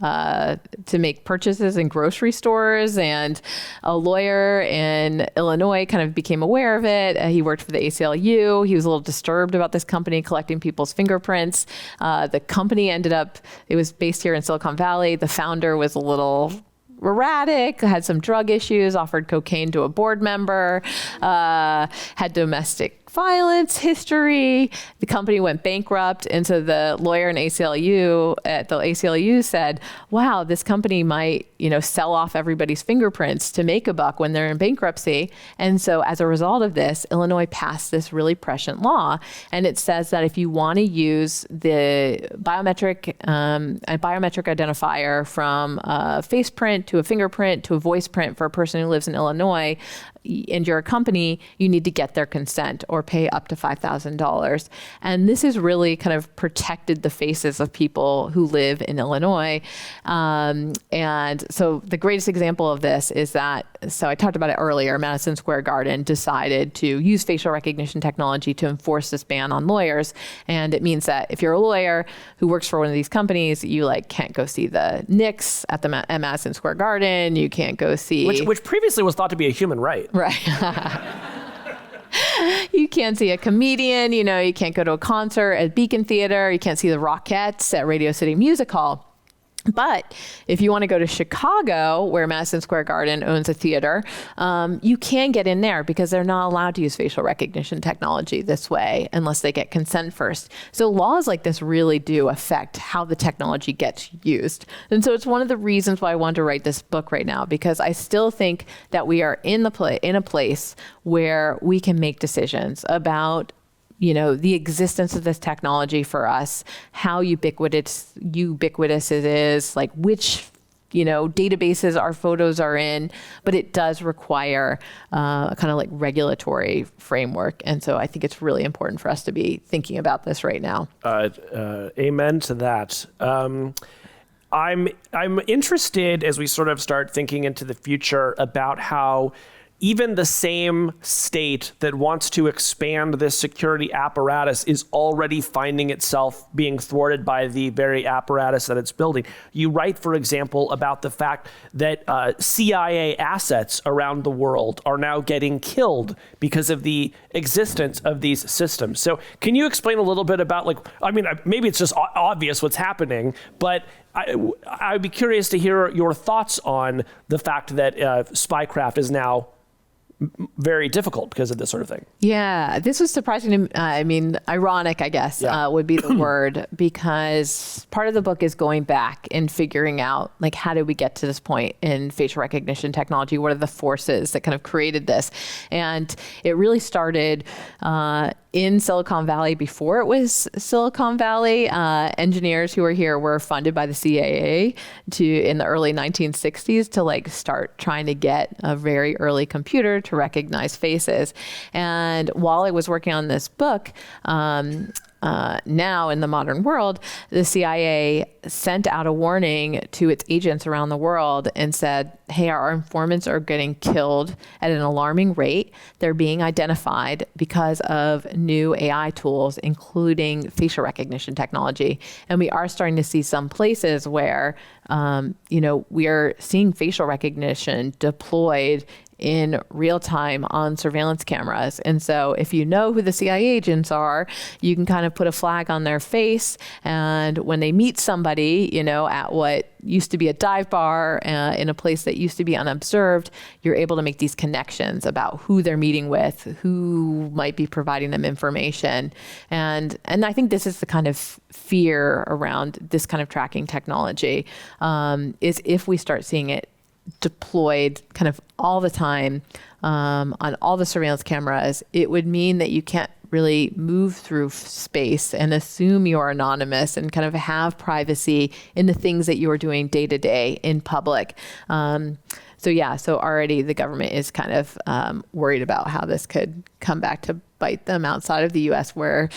to make purchases in grocery stores. And a lawyer in Illinois kind of became aware of it. He worked for the ACLU. He was a little disturbed about this company collecting people's fingerprints. The company it was based here in Silicon Valley. The founder was a little erratic, had some drug issues, offered cocaine to a board member, had domestic violence history. The company went bankrupt. And so the lawyer in ACLU at the ACLU said, wow, this company might, sell off everybody's fingerprints to make a buck when they're in bankruptcy. And so as a result of this, Illinois passed this really prescient law. And it says that if you want to use the biometric identifier from a face print to a fingerprint to a voice print for a person who lives in Illinois, and you're a company, you need to get their consent or pay up to $5,000. And this has really kind of protected the faces of people who live in Illinois. And so the greatest example of this is that, so I talked about it earlier, Madison Square Garden decided to use facial recognition technology to enforce this ban on lawyers. And it means that if you're a lawyer who works for one of these companies, you can't go see the Knicks at Madison Square Garden. You can't go see... Which previously was thought to be a human right. Right. You can't see a comedian, you can't go to a concert at Beacon Theater, you can't see the Rockettes at Radio City Music Hall. But if you want to go to Chicago, where Madison Square Garden owns a theater, you can get in there because they're not allowed to use facial recognition technology this way unless they get consent first. So laws like this really do affect how the technology gets used. And so it's one of the reasons why I wanted to write this book right now, because I still think that we are in a place where we can make decisions about the existence of this technology for us, how ubiquitous it is, which, databases our photos are in, but it does require a kind of regulatory framework. And so I think it's really important for us to be thinking about this right now. Amen to that. I'm interested as we sort of start thinking into the future about how even the same state that wants to expand this security apparatus is already finding itself being thwarted by the very apparatus that it's building. You write, for example, about the fact that CIA assets around the world are now getting killed because of the existence of these systems. So can you explain a little bit about, maybe it's just obvious what's happening, but I'd be curious to hear your thoughts on the fact that spycraft is now very difficult because of this sort of thing. Yeah, this was surprising to me. Ironic, I guess, would be the word, because part of the book is going back and figuring out, how did we get to this point in facial recognition technology? What are the forces that kind of created this? And it really started in Silicon Valley before it was Silicon Valley. Engineers who were here were funded by the CIA in the early 1960s to start trying to get a very early computer to recognize faces. And while I was working on this book, now in the modern world, the CIA sent out a warning to its agents around the world and said, hey, our informants are getting killed at an alarming rate. They're being identified because of new AI tools, including facial recognition technology. And we are starting to see some places where, we are seeing facial recognition deployed in real time on surveillance cameras. And so if you know who the CIA agents are, you can kind of put a flag on their face. And when they meet somebody, at what used to be a dive bar in a place that used to be unobserved, you're able to make these connections about who they're meeting with, who might be providing them information. And I think this is the kind of fear around this kind of tracking technology, is if we start seeing it deployed kind of all the time on all the surveillance cameras, it would mean that you can't really move through space and assume you're anonymous and kind of have privacy in the things that you are doing day to day in public. So already the government is kind of worried about how this could come back to bite them outside of the US, where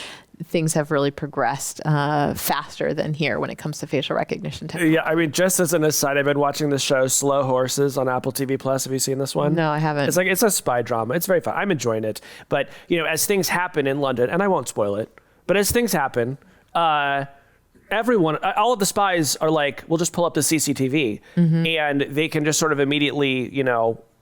things have really progressed faster than here when it comes to facial recognition technology. Yeah, just as an aside, I've been watching the show Slow Horses on Apple TV Plus. Have you seen this one? No, I haven't. It's a spy drama. It's very fun. I'm enjoying it. But, as things happen in London, and I won't spoil it, but as things happen, everyone, all of the spies are like, we'll just pull up the CCTV and they can just sort of immediately,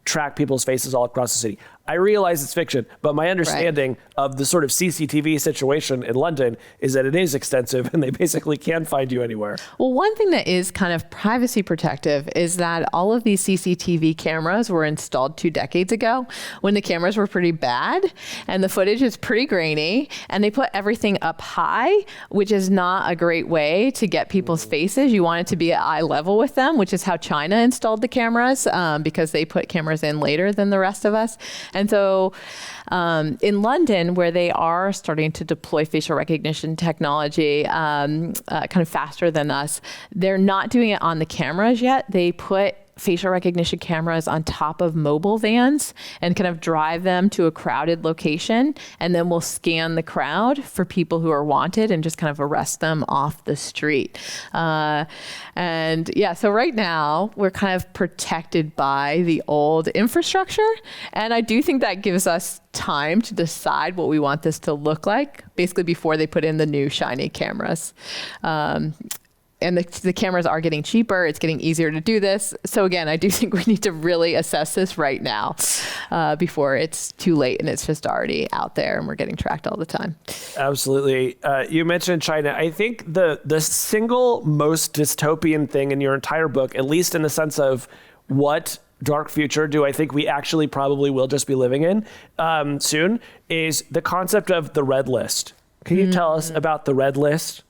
track people's faces all across the city. I realize it's fiction, but my understanding of the sort of CCTV situation in London is that it is extensive and they basically can find you anywhere. Well, one thing that is kind of privacy protective is that all of these CCTV cameras were installed 2 decades ago when the cameras were pretty bad and the footage is pretty grainy, and they put everything up high, which is not a great way to get people's faces. You want it to be at eye level with them, which is how China installed the cameras, because they put cameras in later than the rest of us. And so in London, where they are starting to deploy facial recognition technology kind of faster than us, they're not doing it on the cameras yet. They put facial recognition cameras on top of mobile vans and kind of drive them to a crowded location, and then we'll scan the crowd for people who are wanted and just kind of arrest them off the street. So right now we're kind of protected by the old infrastructure, and I do think that gives us time to decide what we want this to look like, basically before they put in the new shiny cameras. And the cameras are getting cheaper. It's getting easier to do this. So again, I do think we need to really assess this right now before it's too late and it's just already out there and we're getting tracked all the time. Absolutely. You mentioned China. I think the single most dystopian thing in your entire book, at least in the sense of what dark future do I think we actually probably will just be living in soon, is the concept of the red list. Can you tell us about the red list?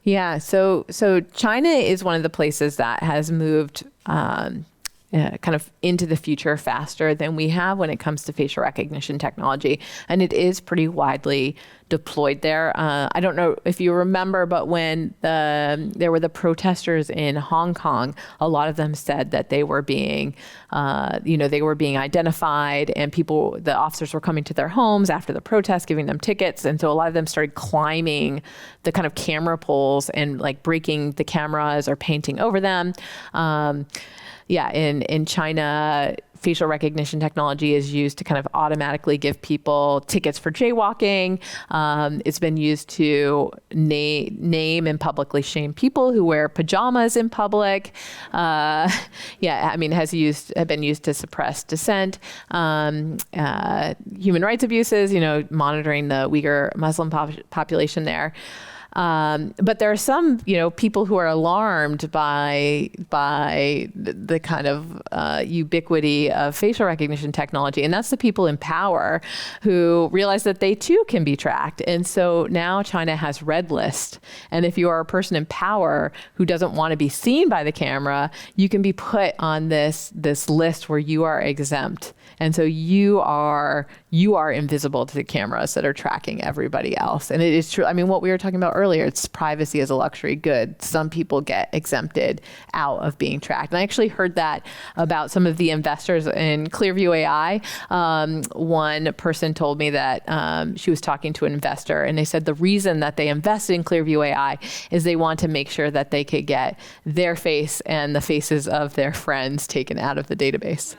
Yeah, so China is one of the places that has moved kind of into the future faster than we have when it comes to facial recognition technology. And it is pretty widely deployed there. I don't know if you remember, but when there were the protesters in Hong Kong, a lot of them said that they were being, they were being identified, and the officers were coming to their homes after the protest, giving them tickets. And so a lot of them started climbing the kind of camera poles and like breaking the cameras or painting over them. In China, facial recognition technology is used to kind of automatically give people tickets for jaywalking. It's been used to name and publicly shame people who wear pajamas in public. Has been used to suppress dissent. Human rights abuses, monitoring the Uyghur Muslim population there. But there are some, people who are alarmed by the kind of ubiquity of facial recognition technology. And that's the people in power who realize that they too can be tracked. And so now China has red list. And if you are a person in power who doesn't want to be seen by the camera, you can be put on this list where you are exempt. And so you are invisible to the cameras that are tracking everybody else. And it is true. I mean, what we were talking about earlier, it's privacy as a luxury good. Some people get exempted out of being tracked. And I actually heard that about some of the investors in Clearview AI. One person told me that she was talking to an investor, and they said the reason that they invested in Clearview AI is they want to make sure that they could get their face and the faces of their friends taken out of the database.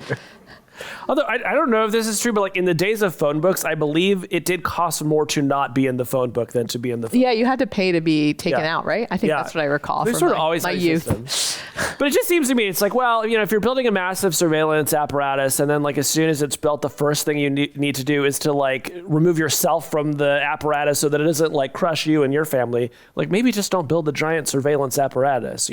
Although I don't know if this is true, but like in the days of phone books, I believe it did cost more to not be in the phone book than to be in the phone. Yeah, you had to pay to be taken out, right? I think that's what I recall from sort of always my youth. But it just seems to me, it's like, well, if you're building a massive surveillance apparatus and then like as soon as it's built, the first thing you need to do is to like remove yourself from the apparatus so that it doesn't like crush you and your family. Like maybe just don't build a giant surveillance apparatus,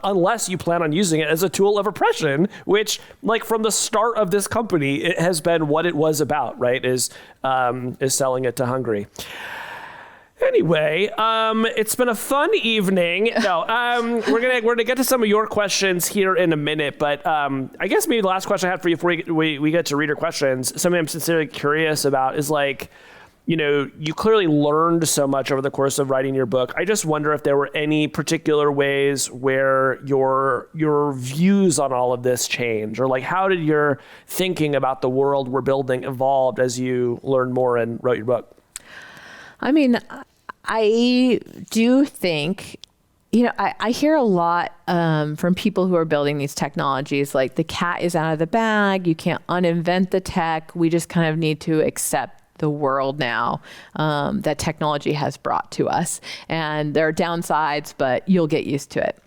unless you plan on using it as a tool of oppression, which like from the start of this company, it has been what it was about, right? Is selling it to Hungary. Anyway, it's been a fun evening. No, we're gonna get to some of your questions here in a minute, but I guess maybe the last question I had for you before we get to reader questions, something I'm sincerely curious about is like, you clearly learned so much over the course of writing your book. I just wonder if there were any particular ways where your views on all of this change, or like how did your thinking about the world we're building evolved as you learned more and wrote your book? I mean, I do think, I hear a lot from people who are building these technologies, like the cat is out of the bag, you can't uninvent the tech, we just kind of need to accept the world now that technology has brought to us. And there are downsides, but you'll get used to it.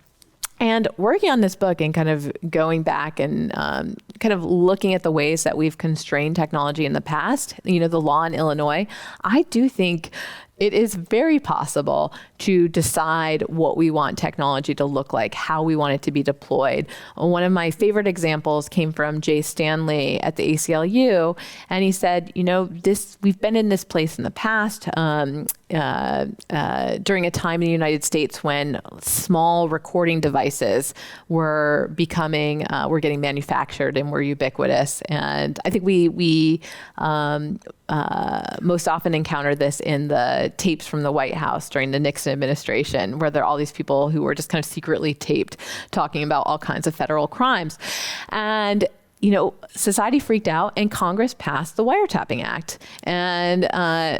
And working on this book and kind of going back and kind of looking at the ways that we've constrained technology in the past, the law in Illinois, I do think it is very possible to decide what we want technology to look like, how we want it to be deployed. One of my favorite examples came from Jay Stanley at the ACLU, and he said, we've been in this place in the past during a time in the United States when small recording devices were getting manufactured and were ubiquitous. And I think we most often encounter this in the tapes from the White House during the Nixon administration, where there are all these people who were just kind of secretly taped talking about all kinds of federal crimes. And society freaked out and Congress passed the Wiretapping Act. And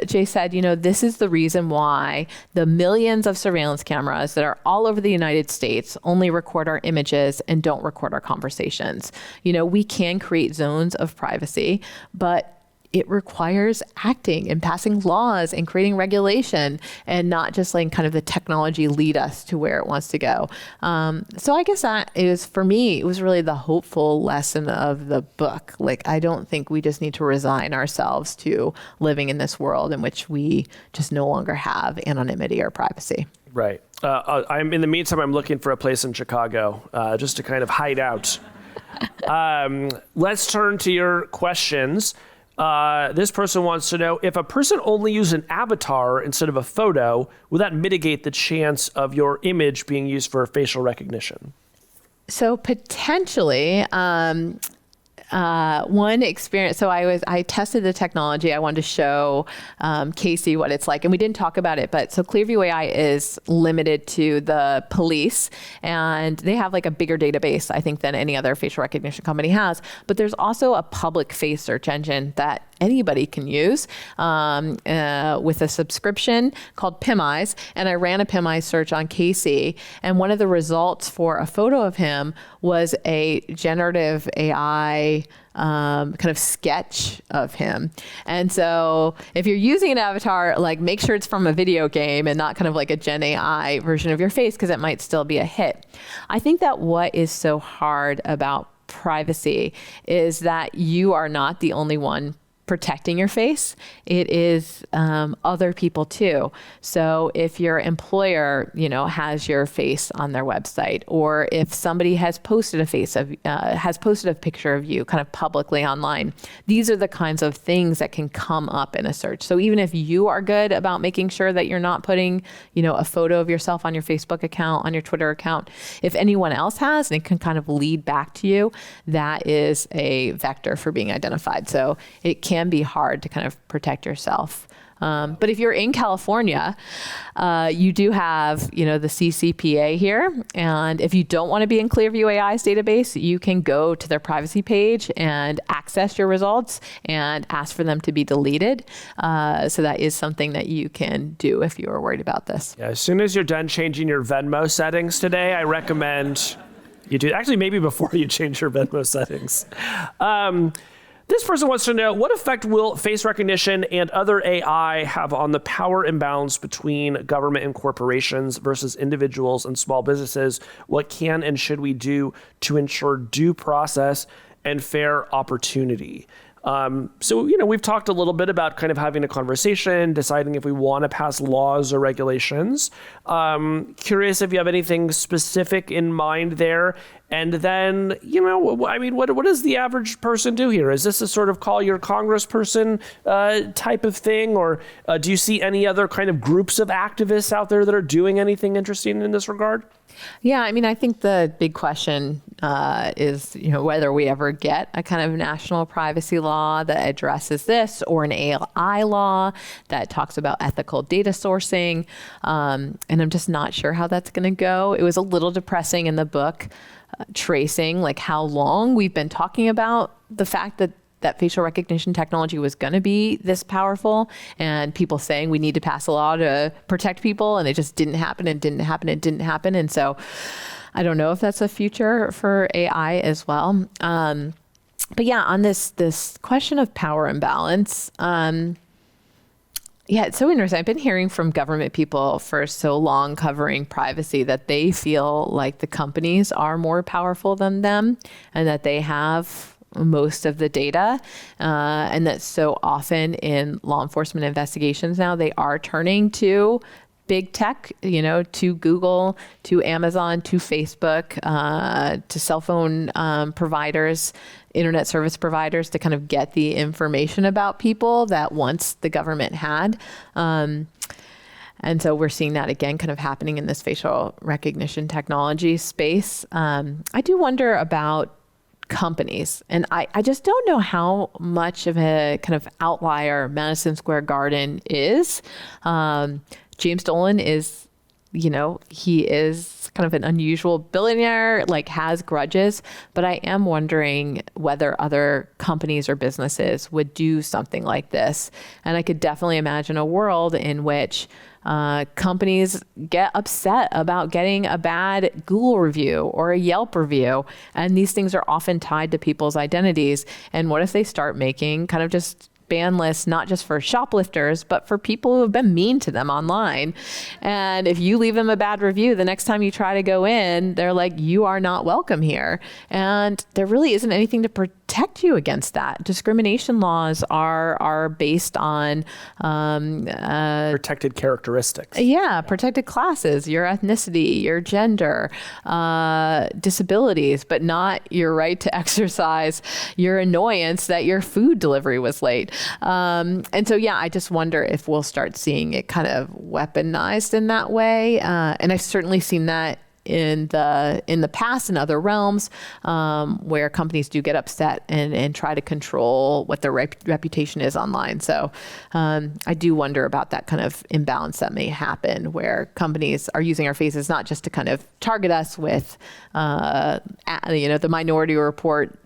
Jay said, this is the reason why the millions of surveillance cameras that are all over the United States only record our images and don't record our conversations. We can create zones of privacy, but it requires acting and passing laws and creating regulation and not just letting kind of the technology lead us to where it wants to go. So I guess that is, for me, it was really the hopeful lesson of the book. Like, I don't think we just need to resign ourselves to living in this world in which we just no longer have anonymity or privacy. Right. In the meantime, I'm looking for a place in Chicago just to kind of hide out. Let's turn to your questions. This person wants to know, if a person only used an avatar instead of a photo, would that mitigate the chance of your image being used for facial recognition? So potentially, one experience, so I tested the technology. I wanted to show Casey what it's like, and we didn't talk about it, but so Clearview AI is limited to the police, and they have like a bigger database, I think, than any other facial recognition company has. But there's also a public face search engine that anybody can use with a subscription called PimEyes. And I ran a PimEyes search on Casey, and one of the results for a photo of him was a generative AI kind of sketch of him. And so if you're using an avatar, like, make sure it's from a video game and not kind of like a Gen AI version of your face, because it might still be a hit. I think that what is so hard about privacy is that you are not the only one protecting your face. It is other people too. So if your employer, has your face on their website, or if somebody has posted a picture of you kind of publicly online, these are the kinds of things that can come up in a search. So even if you are good about making sure that you're not putting, a photo of yourself on your Facebook account, on your Twitter account, if anyone else has, and it can kind of lead back to you, that is a vector for being identified. So it can be hard to kind of protect yourself. But if you're in California, you do have, the CCPA here. And if you don't want to be in Clearview AI's database, you can go to their privacy page and access your results and ask for them to be deleted. So that is something that you can do if you are worried about this. Yeah, as soon as you're done changing your Venmo settings today, I recommend you do. Actually, maybe before you change your Venmo settings. This person wants to know, what effect will face recognition and other AI have on the power imbalance between government and corporations versus individuals and small businesses? What can and should we do to ensure due process and fair opportunity? So, we've talked a little bit about kind of having a conversation, deciding if we want to pass laws or regulations. Curious if you have anything specific in mind there. And then, what does the average person do here? Is this a sort of call your congressperson type of thing? Or do you see any other kind of groups of activists out there that are doing anything interesting in this regard? Yeah, I think the big question is, whether we ever get a kind of national privacy law that addresses this, or an AI law that talks about ethical data sourcing. And I'm just not sure how that's going to go. It was a little depressing in the book, tracing like how long we've been talking about the fact that facial recognition technology was going to be this powerful, and people saying we need to pass a law to protect people, and it just didn't happen and didn't happen and didn't happen. And so I don't know if that's a future for AI as well. But yeah, on this question of power imbalance, Yeah, it's so interesting. I've been hearing from government people for so long covering privacy that they feel like the companies are more powerful than them and that they have most of the data. And that so often in law enforcement investigations now, they are turning to big tech, to Google, to Amazon, to Facebook, to cell phone providers, internet service providers to kind of get the information about people that once the government had. And so we're seeing that again kind of happening in this facial recognition technology space. I do wonder about companies. And I just don't know how much of a kind of outlier Madison Square Garden is. James Dolan is, he is kind of an unusual billionaire, like has grudges, but I am wondering whether other companies or businesses would do something like this. And I could definitely imagine a world in which companies get upset about getting a bad Google review or a Yelp review. And these things are often tied to people's identities. And what if they start making kind of just ban lists, not just for shoplifters, but for people who have been mean to them online. And if you leave them a bad review, the next time you try to go in, they're like, you are not welcome here. And there really isn't anything to protect you against that. Discrimination laws are based on protected characteristics. Yeah, protected classes, your ethnicity, your gender, disabilities, but not your right to exercise your annoyance that your food delivery was late. And so, yeah, I just wonder if we'll start seeing it kind of weaponized in that way. And I've certainly seen that in the past in other realms, where companies do get upset and try to control what their reputation is online. So I do wonder about that kind of imbalance that may happen, where companies are using our faces not just to kind of target us with the Minority Report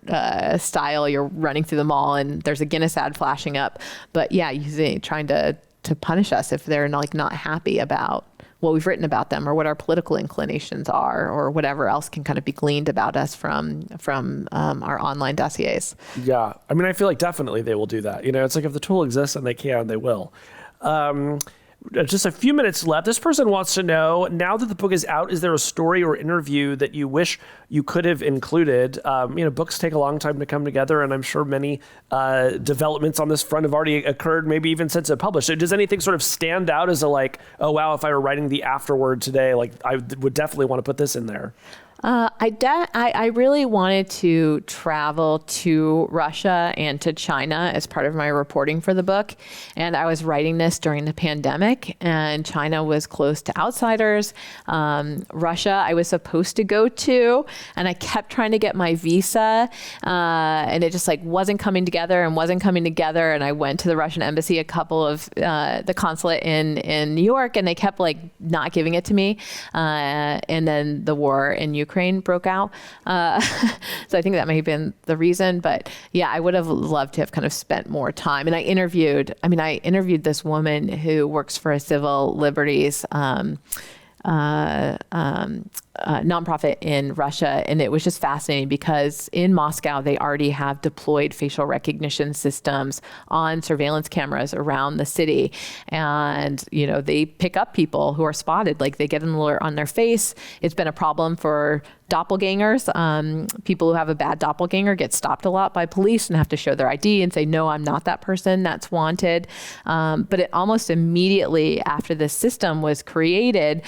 style, you're running through the mall and there's a Guinness ad flashing up, but yeah, trying to punish us if they're not happy about what we've written about them or what our political inclinations are or whatever else can kind of be gleaned about us from our online dossiers. Yeah. I mean, I feel like definitely they will do that. It's like if the tool exists and they can, they will. Just a few minutes left. This person wants to know, now that the book is out, is there a story or interview that you wish you could have included? Books take a long time to come together, and I'm sure many developments on this front have already occurred, maybe even since it published. So does anything sort of stand out as oh, wow, if I were writing the afterword today, I would definitely want to put this in there? I really wanted to travel to Russia and to China as part of my reporting for the book. And I was writing this during the pandemic, and China was closed to outsiders. Russia, I was supposed to go to, and I kept trying to get my visa, and it just wasn't coming together. And I went to the Russian embassy, a couple of the consulate in New York, and they kept not giving it to me. And then the war in Ukraine broke out. So I think that may have been the reason, but yeah, I would have loved to have kind of spent more time. And I interviewed this woman who works for a civil liberties nonprofit in Russia. And it was just fascinating because in Moscow, they already have deployed facial recognition systems on surveillance cameras around the city. And, they pick up people who are spotted, they get an alert on their face. It's been a problem for doppelgangers. People who have a bad doppelganger get stopped a lot by police and have to show their ID and say, no, I'm not that person that's wanted. But it almost immediately after this system was created,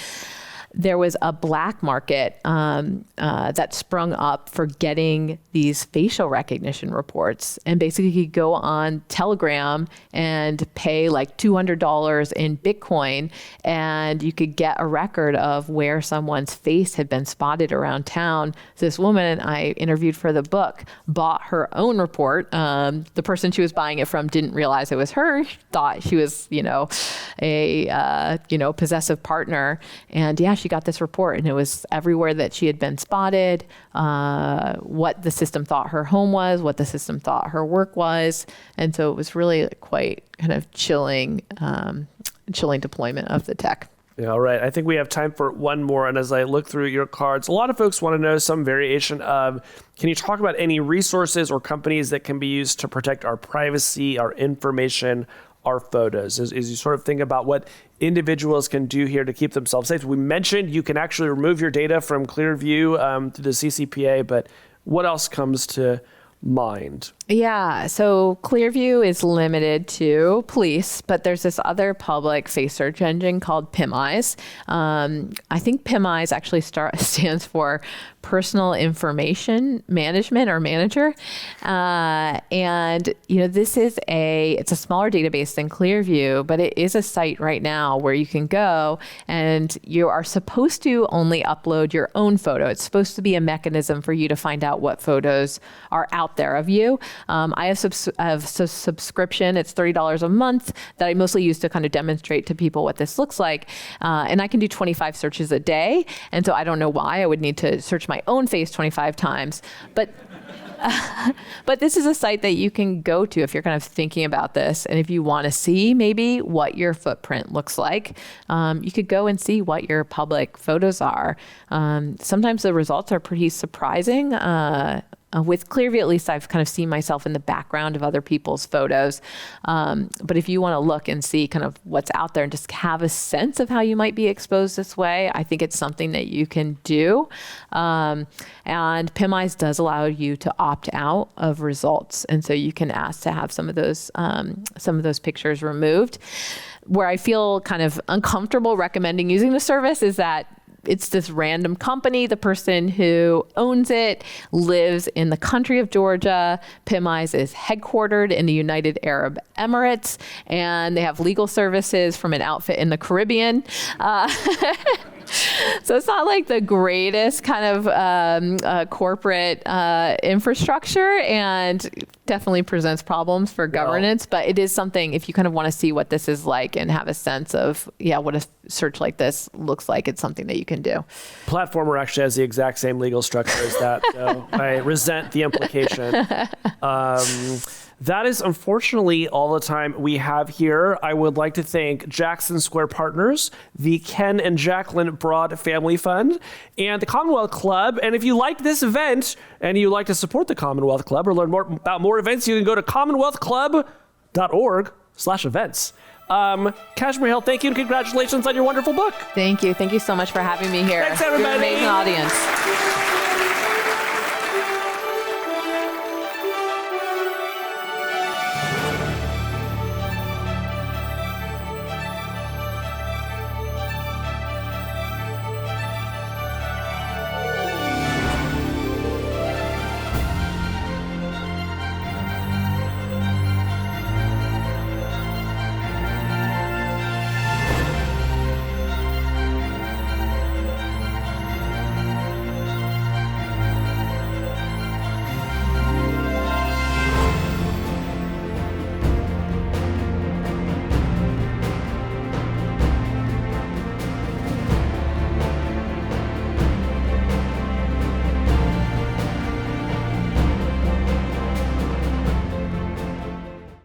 there was a black market that sprung up for getting these facial recognition reports. And basically you could go on Telegram and pay $200 in Bitcoin, and you could get a record of where someone's face had been spotted around town. So this woman I interviewed for the book bought her own report. The person she was buying it from didn't realize it was her, thought she was, a possessive partner. And yeah, she got this report, and it was everywhere that she had been spotted, what the system thought her home was, what the system thought her work was. And so it was really quite kind of chilling deployment of the tech. Yeah, all right. I think we have time for one more. And as I look through your cards, a lot of folks want to know some variation of, can you talk about any resources or companies that can be used to protect our privacy, our information our photos, as you sort of think about what individuals can do here to keep themselves safe. We mentioned you can actually remove your data from Clearview through the CCPA, but what else comes to mind? Yeah, so Clearview is limited to police, but there's this other public face search engine called PimEyes. I think PimEyes actually stands for Personal Information Management or Manager. And this is it's a smaller database than Clearview, but it is a site right now where you can go and you are supposed to only upload your own photo. It's supposed to be a mechanism for you to find out what photos are out there of you. I have a subscription. It's $30 a month that I mostly use to kind of demonstrate to people what this looks like. And I can do 25 searches a day. And so I don't know why I would need to search my own face 25 times. But this is a site that you can go to if you're kind of thinking about this. And if you want to see maybe what your footprint looks like, you could go and see what your public photos are. Sometimes the results are pretty surprising. With Clearview, at least I've kind of seen myself in the background of other people's photos. But if you want to look and see kind of what's out there and just have a sense of how you might be exposed this way, I think it's something that you can do. And PimEyes does allow you to opt out of results. And so you can ask to have some of those pictures removed. Where I feel kind of uncomfortable recommending using the service is that it's this random company. The person who owns it lives in the country of Georgia. PimEyes is headquartered in the United Arab Emirates, and they have legal services from an outfit in the Caribbean. So it's not like the greatest kind of corporate infrastructure, and definitely presents problems for governance. But it is something, if you kind of want to see what this is like and have a sense of, what a search like this looks like, it's something that you can do. Platformer actually has the exact same legal structure as that, so I resent the implication. That is unfortunately all the time we have here. I would like to thank Jackson Square Partners, the Ken and Jacqueline Broad Family Fund, and the Commonwealth Club. And if you liked this event and you'd like to support the Commonwealth Club or learn more about more events, you can go to commonwealthclub.org/events. Kashmir Hill, thank you and congratulations on your wonderful book. Thank you. Thank you so much for having me here. Thanks, everybody. You're an amazing audience.